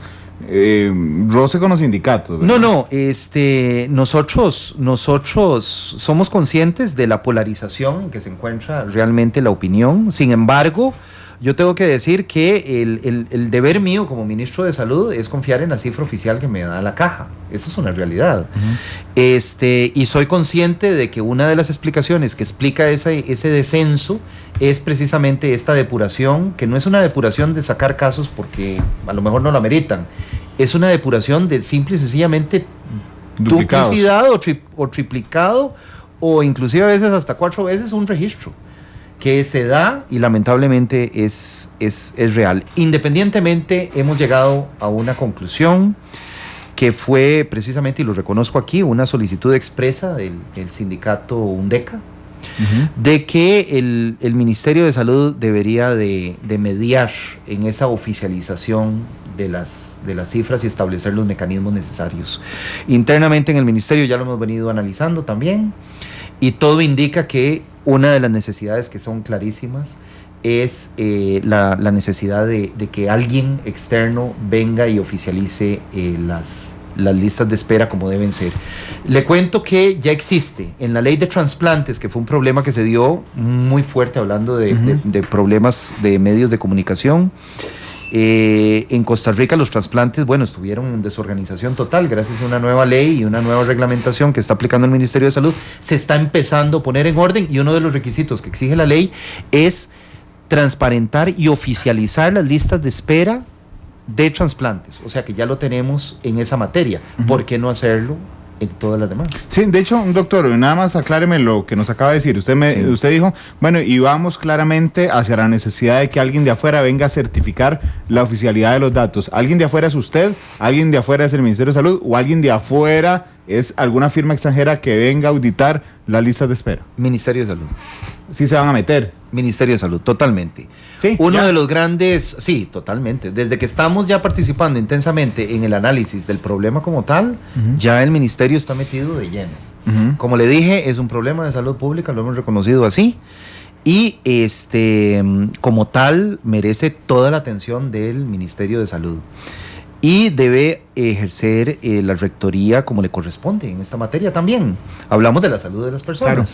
roce con los sindicatos, ¿verdad? No, nosotros somos conscientes de la polarización en que se encuentra realmente la opinión. Sin embargo, yo tengo que decir que el deber mío como ministro de Salud es confiar en la cifra oficial que me da la Caja. Esa es una realidad. Y soy consciente de que una de las explicaciones que explica ese descenso es precisamente esta depuración, que no es una depuración de sacar casos porque a lo mejor no la meritan, es una depuración de simple y sencillamente duplicidad o triplicado, o inclusive a veces hasta 4 veces un registro que se da y lamentablemente es real. Independientemente, hemos llegado a una conclusión que fue precisamente, y lo reconozco aquí, una solicitud expresa del sindicato UNDECA, de que el Ministerio de Salud debería de mediar en esa oficialización de las cifras y establecer los mecanismos necesarios. Internamente en el Ministerio ya lo hemos venido analizando también, y todo indica que una de las necesidades que son clarísimas es la necesidad de que alguien externo venga y oficialice las listas de espera como deben ser. Le cuento que ya existe en la ley de trasplantes, que fue un problema que se dio muy fuerte, hablando de problemas de medios de comunicación. En Costa Rica los trasplantes, estuvieron en desorganización total. Gracias a una nueva ley y una nueva reglamentación que está aplicando el Ministerio de Salud, se está empezando a poner en orden, y uno de los requisitos que exige la ley es transparentar y oficializar las listas de espera de trasplantes. O sea que ya lo tenemos en esa materia. ¿Por qué no hacerlo en todas las demás? Sí, de hecho, doctor, nada más acláreme lo que nos acaba de decir. Usted dijo, y vamos claramente hacia la necesidad de que alguien de afuera venga a certificar la oficialidad de los datos. ¿Alguien de afuera es usted? ¿Alguien de afuera es el Ministerio de Salud? ¿O alguien de afuera es alguna firma extranjera que venga a auditar las listas de espera? Ministerio de Salud. ¿Sí se van a meter? Ministerio de Salud, totalmente. Sí, uno de los grandes, sí, totalmente. Desde que estamos ya participando intensamente en el análisis del problema como tal, ya el ministerio está metido de lleno. Como le dije, es un problema de salud pública, lo hemos reconocido así, y como tal merece toda la atención del Ministerio de Salud. Y debe ejercer la rectoría como le corresponde en esta materia también. Hablamos de la salud de las personas. Claro.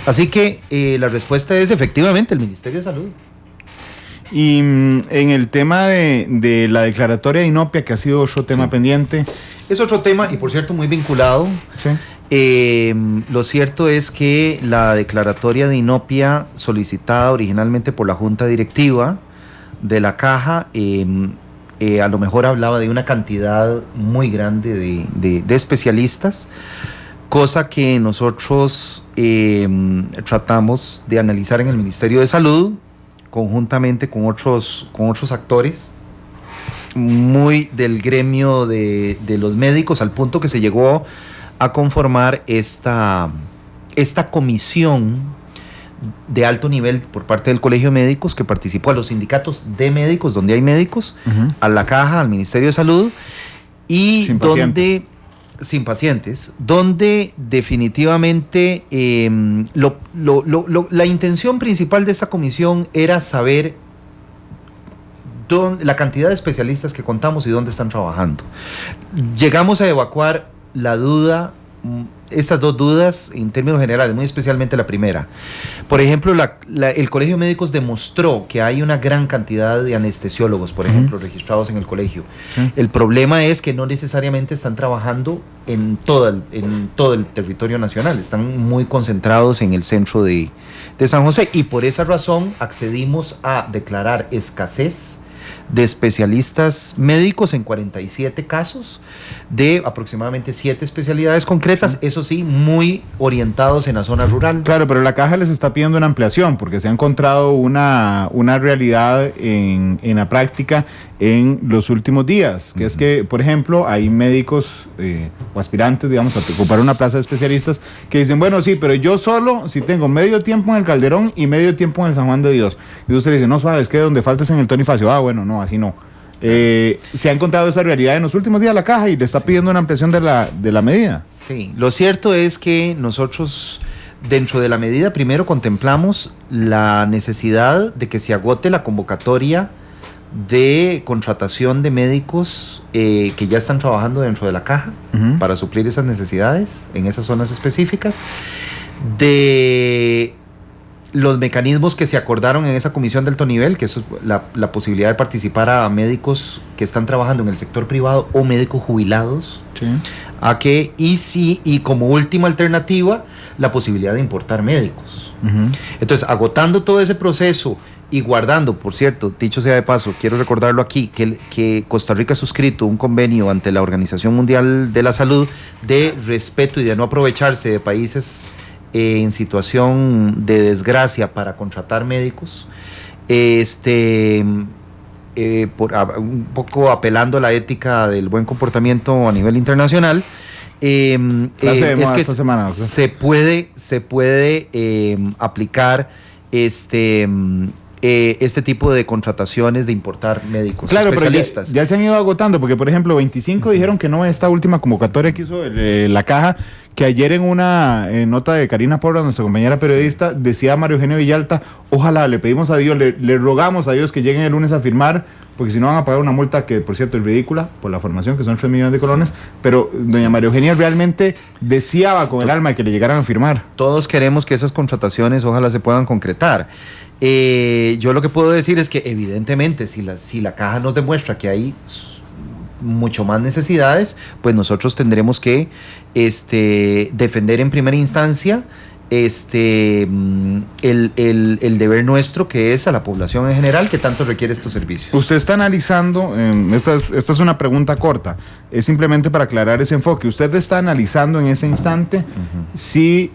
Así que la respuesta es efectivamente el Ministerio de Salud. Y en el tema de la declaratoria de Inopia, que ha sido otro tema pendiente. Es otro tema, y por cierto muy vinculado. Sí. Lo cierto es que la declaratoria de Inopia, solicitada originalmente por la Junta Directiva de la Caja, a lo mejor hablaba de una cantidad muy grande de especialistas, cosa que nosotros tratamos de analizar en el Ministerio de Salud, conjuntamente con otros actores muy del gremio de los médicos, al punto que se llegó a conformar esta comisión de alto nivel por parte del Colegio de Médicos, que participó, a los sindicatos de médicos, donde hay médicos, a la Caja, al Ministerio de Salud, y sin pacientes, donde definitivamente la intención principal de esta comisión era saber la cantidad de especialistas que contamos y dónde están trabajando. Llegamos a evacuar estas dos dudas en términos generales, muy especialmente la primera. Por ejemplo, el Colegio de Médicos demostró que hay una gran cantidad de anestesiólogos, por ejemplo, registrados en el colegio. Sí. El problema es que no necesariamente están trabajando en todo el territorio nacional, están muy concentrados en el centro de San José, y por esa razón accedimos a declarar escasez de especialistas médicos en 47 casos de aproximadamente 7 especialidades concretas, eso sí, muy orientados en la zona rural. Claro, pero la Caja les está pidiendo una ampliación porque se ha encontrado una realidad en la práctica en los últimos días, que es que, por ejemplo, hay médicos o aspirantes, digamos, a ocupar una plaza de especialistas que dicen, bueno, sí, pero yo solo, si tengo medio tiempo en el Calderón y medio tiempo en el San Juan de Dios. Y usted dice, no, suave, es que donde faltas en el Tonifacio. Bueno, no, así no. Se ha encontrado esa realidad en los últimos días la Caja y le está pidiendo una ampliación de la medida. Sí, lo cierto es que nosotros, dentro de la medida, primero contemplamos la necesidad de que se agote la convocatoria de contratación de médicos que ya están trabajando dentro de la Caja para suplir esas necesidades en esas zonas específicas, de los mecanismos que se acordaron en esa comisión de alto nivel, que es la posibilidad de participar a médicos que están trabajando en el sector privado o médicos jubilados, y como última alternativa la posibilidad de importar médicos. Entonces, agotando todo ese proceso y guardando, por cierto, dicho sea de paso, quiero recordarlo aquí, que Costa Rica ha suscrito un convenio ante la Organización Mundial de la Salud de respeto y de no aprovecharse de países en situación de desgracia para contratar médicos, un poco apelando a la ética del buen comportamiento a nivel internacional. Es que semana, se puede aplicar este tipo de contrataciones de importar médicos especialistas. Pero ya se han ido agotando, porque por ejemplo 25 dijeron que no en esta última convocatoria que hizo la caja, que ayer en una nota de Karina Porras, nuestra compañera periodista, decía Mario Eugenio Villalta, ojalá, le pedimos a Dios, le rogamos a Dios que lleguen el lunes a firmar, porque si no van a pagar una multa que por cierto es ridícula por la formación, que son 3 millones de colones, pero doña María Eugenia realmente deseaba con el alma que le llegaran a firmar. Todos queremos que esas contrataciones ojalá se puedan concretar. Yo lo que puedo decir es que evidentemente si la caja nos demuestra que hay mucho más necesidades, pues nosotros tendremos que defender en primera instancia el deber nuestro, que es a la población en general que tanto requiere estos servicios. Usted está analizando, esta es una pregunta corta, es simplemente para aclarar ese enfoque, usted está analizando en ese instante si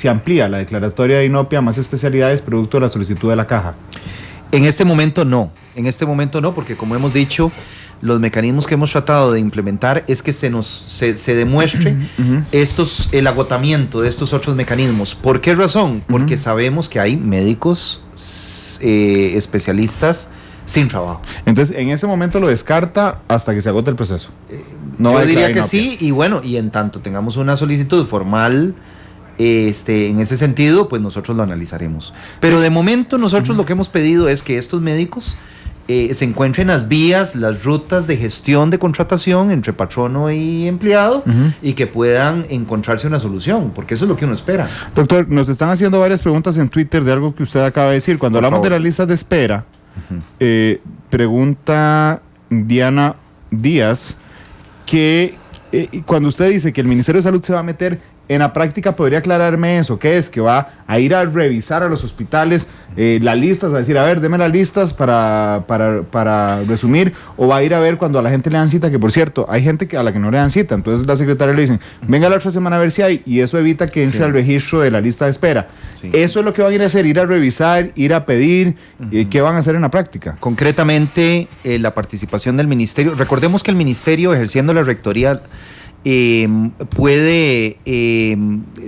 amplía la declaratoria de Inopia a más especialidades producto de la solicitud de la caja. En este momento no, porque como hemos dicho, los mecanismos que hemos tratado de implementar es que se demuestre el agotamiento de estos otros mecanismos. ¿Por qué razón? Porque sabemos que hay médicos especialistas sin trabajo. Entonces, en ese momento lo descarta hasta que se agote el proceso. Yo diría que sí, y bueno, y en tanto tengamos una solicitud formal en ese sentido, pues nosotros lo analizaremos. Pero de momento nosotros lo que hemos pedido es que estos médicos se encuentren las vías, las rutas de gestión de contratación entre patrono y empleado y que puedan encontrarse una solución, porque eso es lo que uno espera. Doctor, nos están haciendo varias preguntas en Twitter de algo que usted acaba de decir. Cuando hablamos de las listas de espera, pregunta Diana Díaz que cuando usted dice que el Ministerio de Salud se va a meter en la práctica, ¿podría aclararme eso? ¿Qué es? ¿Que va a ir a revisar a los hospitales las listas, a decir, a ver, deme las listas para resumir? ¿O va a ir a ver cuando a la gente le dan cita? Que por cierto, hay gente a la que no le dan cita, entonces la secretaria le dicen, venga la otra semana a ver si hay, y eso evita que entre al registro de la lista de espera. Sí. Eso es lo que van a ir a hacer, ir a revisar, ir a pedir. ¿Qué van a hacer en la práctica? Concretamente, la participación del ministerio. Recordemos que el ministerio, ejerciendo la rectoría, puede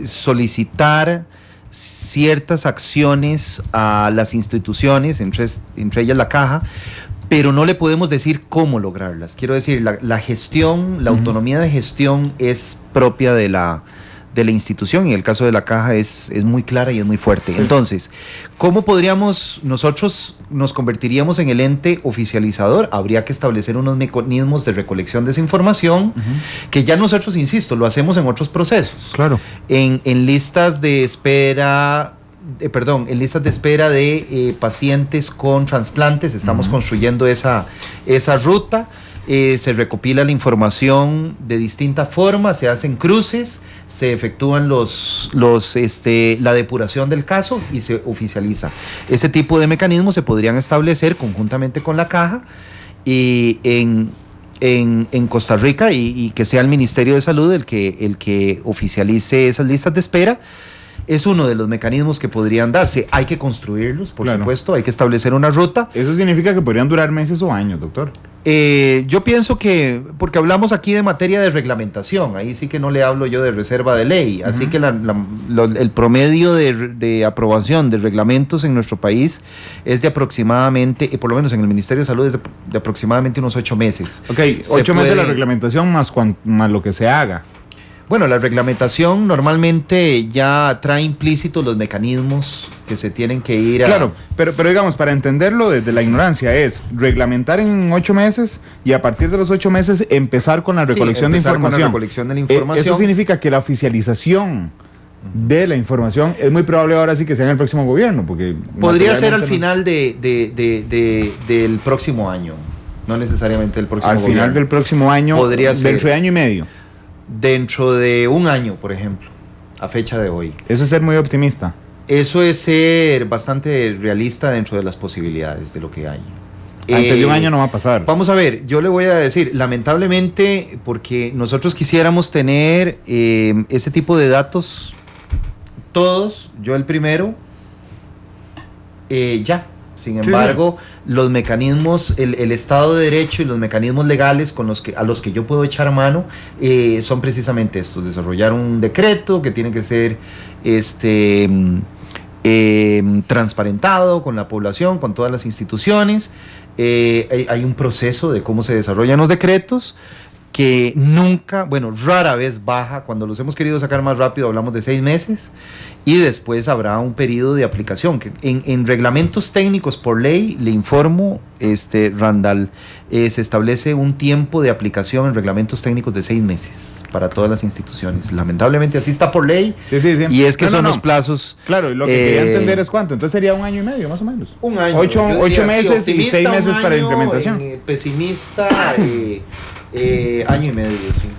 solicitar ciertas acciones a las instituciones, entre ellas la caja, pero no le podemos decir cómo lograrlas. Quiero decir, la gestión, la autonomía de gestión es propia de la institución, y en el caso de la caja es muy clara y es muy fuerte. Entonces, ¿cómo nosotros nos convertiríamos en el ente oficializador? Habría que establecer unos mecanismos de recolección de esa información, que ya nosotros, insisto, lo hacemos en otros procesos. Claro. En listas de espera... en listas de espera de pacientes con trasplantes, estamos construyendo esa ruta. Se recopila la información de distinta forma, se hacen cruces, se efectúan la depuración del caso y se oficializa. Ese tipo de mecanismos se podrían establecer conjuntamente con la caja y en Costa Rica, y que sea el Ministerio de Salud el que oficialice esas listas de espera. Es uno de los mecanismos que podrían darse. Hay que construirlos, por supuesto, hay que establecer una ruta. ¿Eso significa que podrían durar meses o años, doctor? Yo pienso que, porque hablamos aquí de materia de reglamentación, ahí sí que no le hablo yo de reserva de ley, así que el promedio de aprobación de reglamentos en nuestro país es de aproximadamente, por lo menos en el Ministerio de Salud, es de aproximadamente unos 8 meses. Ok, 8 meses la reglamentación más lo que se haga. Bueno, la reglamentación normalmente ya trae implícitos los mecanismos que se tienen que ir a... Claro, pero digamos, para entenderlo desde la ignorancia, es reglamentar en 8 meses y a partir de los 8 meses empezar con la recolección de información. Con la recolección de la información. Eso significa que la oficialización de la información es muy probable ahora sí que sea en el próximo gobierno, porque... Podría ser al final del próximo año, no necesariamente el próximo gobierno. Al final del próximo año, podría ser dentro de año y medio. Dentro de un año, por ejemplo, a fecha de hoy. Eso es ser muy optimista. Eso es ser bastante realista dentro de las posibilidades de lo que hay. Antes de un año no va a pasar. Vamos a ver, yo le voy a decir, lamentablemente, porque nosotros quisiéramos tener ese tipo de datos, todos, yo el primero, ya. Sin embargo, los mecanismos, el Estado de Derecho y los mecanismos legales a los que yo puedo echar mano son precisamente estos: desarrollar un decreto que tiene que ser transparentado con la población, con todas las instituciones. Hay un proceso de cómo se desarrollan los decretos que nunca, bueno, rara vez baja. Cuando los hemos querido sacar más rápido hablamos de 6 meses y después habrá un periodo de aplicación que en reglamentos técnicos por ley, le informo, Randall, se establece un tiempo de aplicación en reglamentos técnicos de 6 meses para todas las instituciones. Lamentablemente así está por ley. Sí. Y es que son los plazos. Claro, y lo que quería entender es cuánto. Entonces sería 1 año y medio, más o menos. 1 año. 8 meses y 6 meses para implementación. Pesimista, año y medio, sí.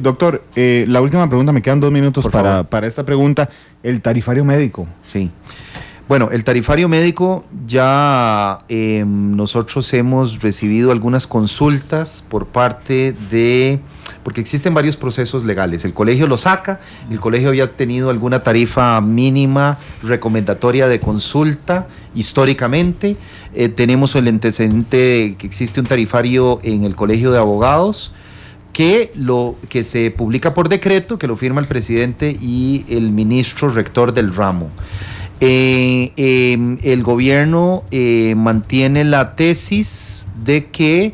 Doctor, la última pregunta, me quedan 2 minutos para esta pregunta. El tarifario médico. Sí. Bueno, el tarifario médico ya nosotros hemos recibido algunas consultas por parte de, porque existen varios procesos legales. El colegio lo saca, el colegio había tenido alguna tarifa mínima recomendatoria de consulta históricamente. Tenemos el antecedente de que existe un tarifario en el colegio de abogados que se publica por decreto, que lo firma el presidente y el ministro rector del ramo. El gobierno mantiene la tesis de que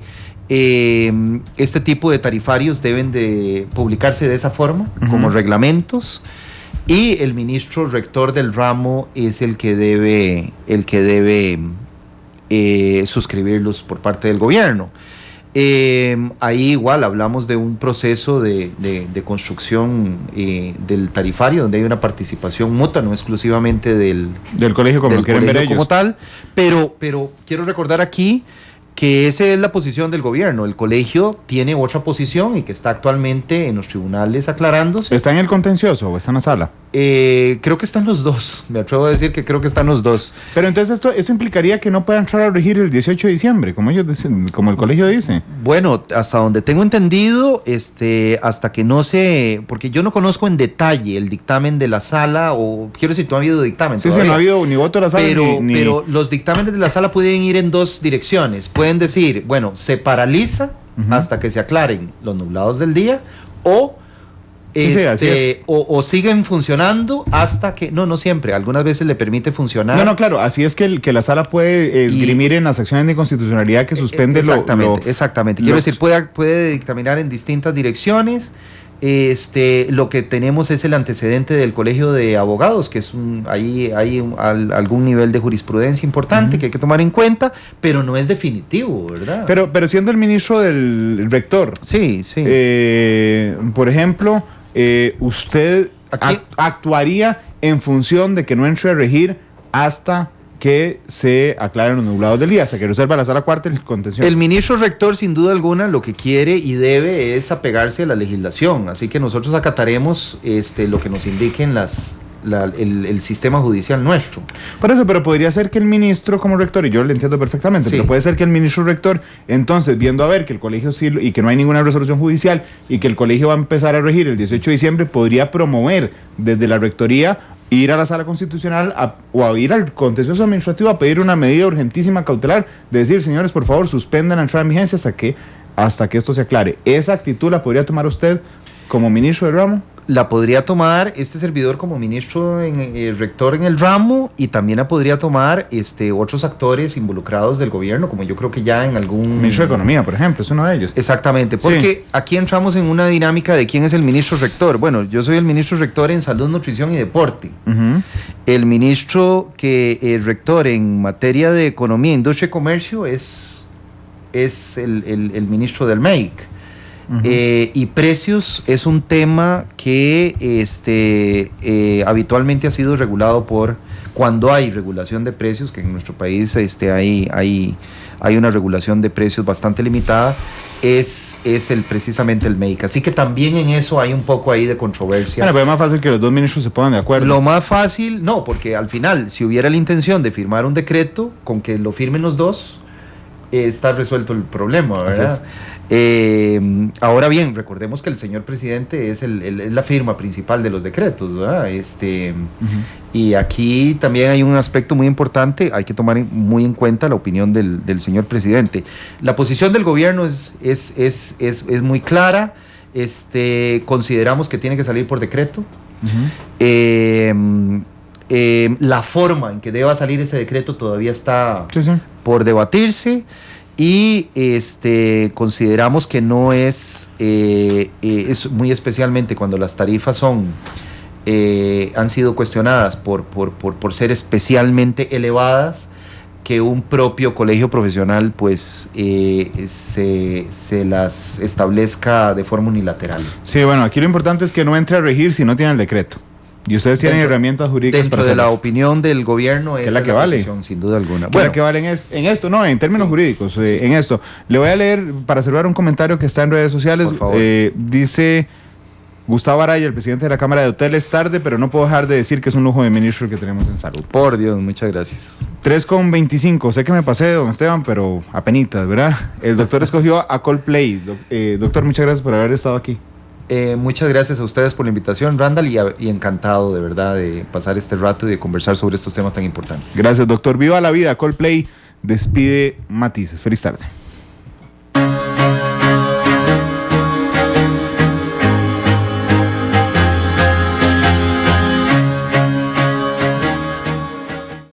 este tipo de tarifarios deben de publicarse de esa forma, como reglamentos, y el ministro rector del ramo es el que debe suscribirlos por parte del gobierno. Ahí igual hablamos de un proceso de construcción del tarifario, donde hay una participación mutua, no exclusivamente del colegio como del lo quieren ver colegio ellos. como tal, pero quiero recordar aquí que esa es la posición del gobierno. El colegio tiene otra posición y que está actualmente en los tribunales aclarándose. ¿Está en el contencioso o está en la sala? Creo que están los dos, me atrevo a decir que creo que están los dos. Pero entonces eso implicaría que no pueda entrar a regir el 18 de diciembre, como ellos dicen, como el colegio dice. Bueno, hasta donde tengo entendido, hasta que no se, porque yo no conozco en detalle el dictamen de la sala, o quiero decir, no ha habido dictamen. Sí, no ha habido ni voto de la sala pero los dictámenes de la sala pueden ir en dos direcciones. Pueden decir, bueno, se paraliza hasta que se aclaren los nublados del día, o o siguen funcionando hasta que, no siempre, algunas veces le permite funcionar. No, claro, así es que la sala puede esgrimir en las acciones de inconstitucionalidad que suspende exactamente. Quiero decir, puede dictaminar en distintas direcciones. Lo que tenemos es el antecedente del colegio de abogados, que es hay algún nivel de jurisprudencia importante que hay que tomar en cuenta, pero no es definitivo, ¿verdad? Pero siendo el ministro del rector, sí. Por ejemplo, usted actuaría en función de que no entre a regir hasta que se aclaren los nublados del día, hasta que resuelva la sala cuarta el contencioso. El ministro rector, sin duda alguna, lo que quiere y debe es apegarse a la legislación, así que nosotros acataremos lo que nos indiquen el sistema judicial nuestro. Por eso, pero podría ser que el ministro como rector, y yo lo entiendo perfectamente, pero puede ser que el ministro rector, entonces, viendo a ver que el colegio sí, y que no hay ninguna resolución judicial, y que el colegio va a empezar a regir el 18 de diciembre, podría promover desde la rectoría ir a la sala constitucional o a ir al contencioso administrativo a pedir una medida urgentísima cautelar, de decir, señores, por favor, suspendan la entrada en vigencia hasta que esto se aclare. ¿Esa actitud la podría tomar usted como ministro del ramo? La podría tomar este servidor como ministro rector en el ramo, y también la podría tomar otros actores involucrados del gobierno, como yo creo que ya en algún... Ministro de Economía, por ejemplo, es uno de ellos. Exactamente, porque aquí entramos en una dinámica de quién es el ministro rector. Bueno, yo soy el ministro rector en Salud, Nutrición y Deporte. El ministro rector en materia de Economía, Industria y Comercio es el ministro del MEIC. Y precios es un tema que habitualmente ha sido regulado cuando hay regulación de precios, que en nuestro país hay una regulación de precios bastante limitada, es precisamente el MEIC. Así que también en eso hay un poco ahí de controversia. Bueno, pero es más fácil que los dos ministros se pongan de acuerdo. Lo más fácil, no, porque al final, si hubiera la intención de firmar un decreto, con que lo firmen los dos, está resuelto el problema, ¿verdad? Ahora bien, recordemos que el señor presidente es la firma principal de los decretos, ¿verdad? Y aquí también hay un aspecto muy importante, hay que tomar muy en cuenta la opinión del señor presidente. La posición del gobierno es muy clara. Consideramos que tiene que salir por decreto. La forma en que deba salir ese decreto todavía está Sí, sí. por debatirse, y consideramos que no es muy especialmente cuando las tarifas han sido cuestionadas por ser especialmente elevadas, que un propio colegio profesional pues se las establezca de forma unilateral. Sí, bueno, aquí lo importante es que no entre a regir si no tiene el decreto. Y ustedes tienen herramientas jurídicas Dentro para de la hacerlo. opinión del gobierno, Que esa es la que vale. posición, sin duda alguna. Bueno, que vale en esto, no, en términos Sí. jurídicos, en esto. Le voy a leer, para cerrar, un comentario que está en redes sociales. Por favor. Dice Gustavo Araya, el presidente de la Cámara de Hoteles: tarde, pero no puedo dejar de decir que es un lujo de ministro que tenemos en salud. Por Dios, muchas gracias. 3:25, sé que me pasé, don Esteban, pero apenitas, ¿verdad? El doctor escogió a Coldplay. Doctor, muchas gracias por haber estado aquí. Muchas gracias a ustedes por la invitación, Randall, y encantado de verdad de pasar este rato y de conversar sobre estos temas tan importantes. Gracias, doctor. Viva la vida. Coldplay despide Matices. Feliz tarde.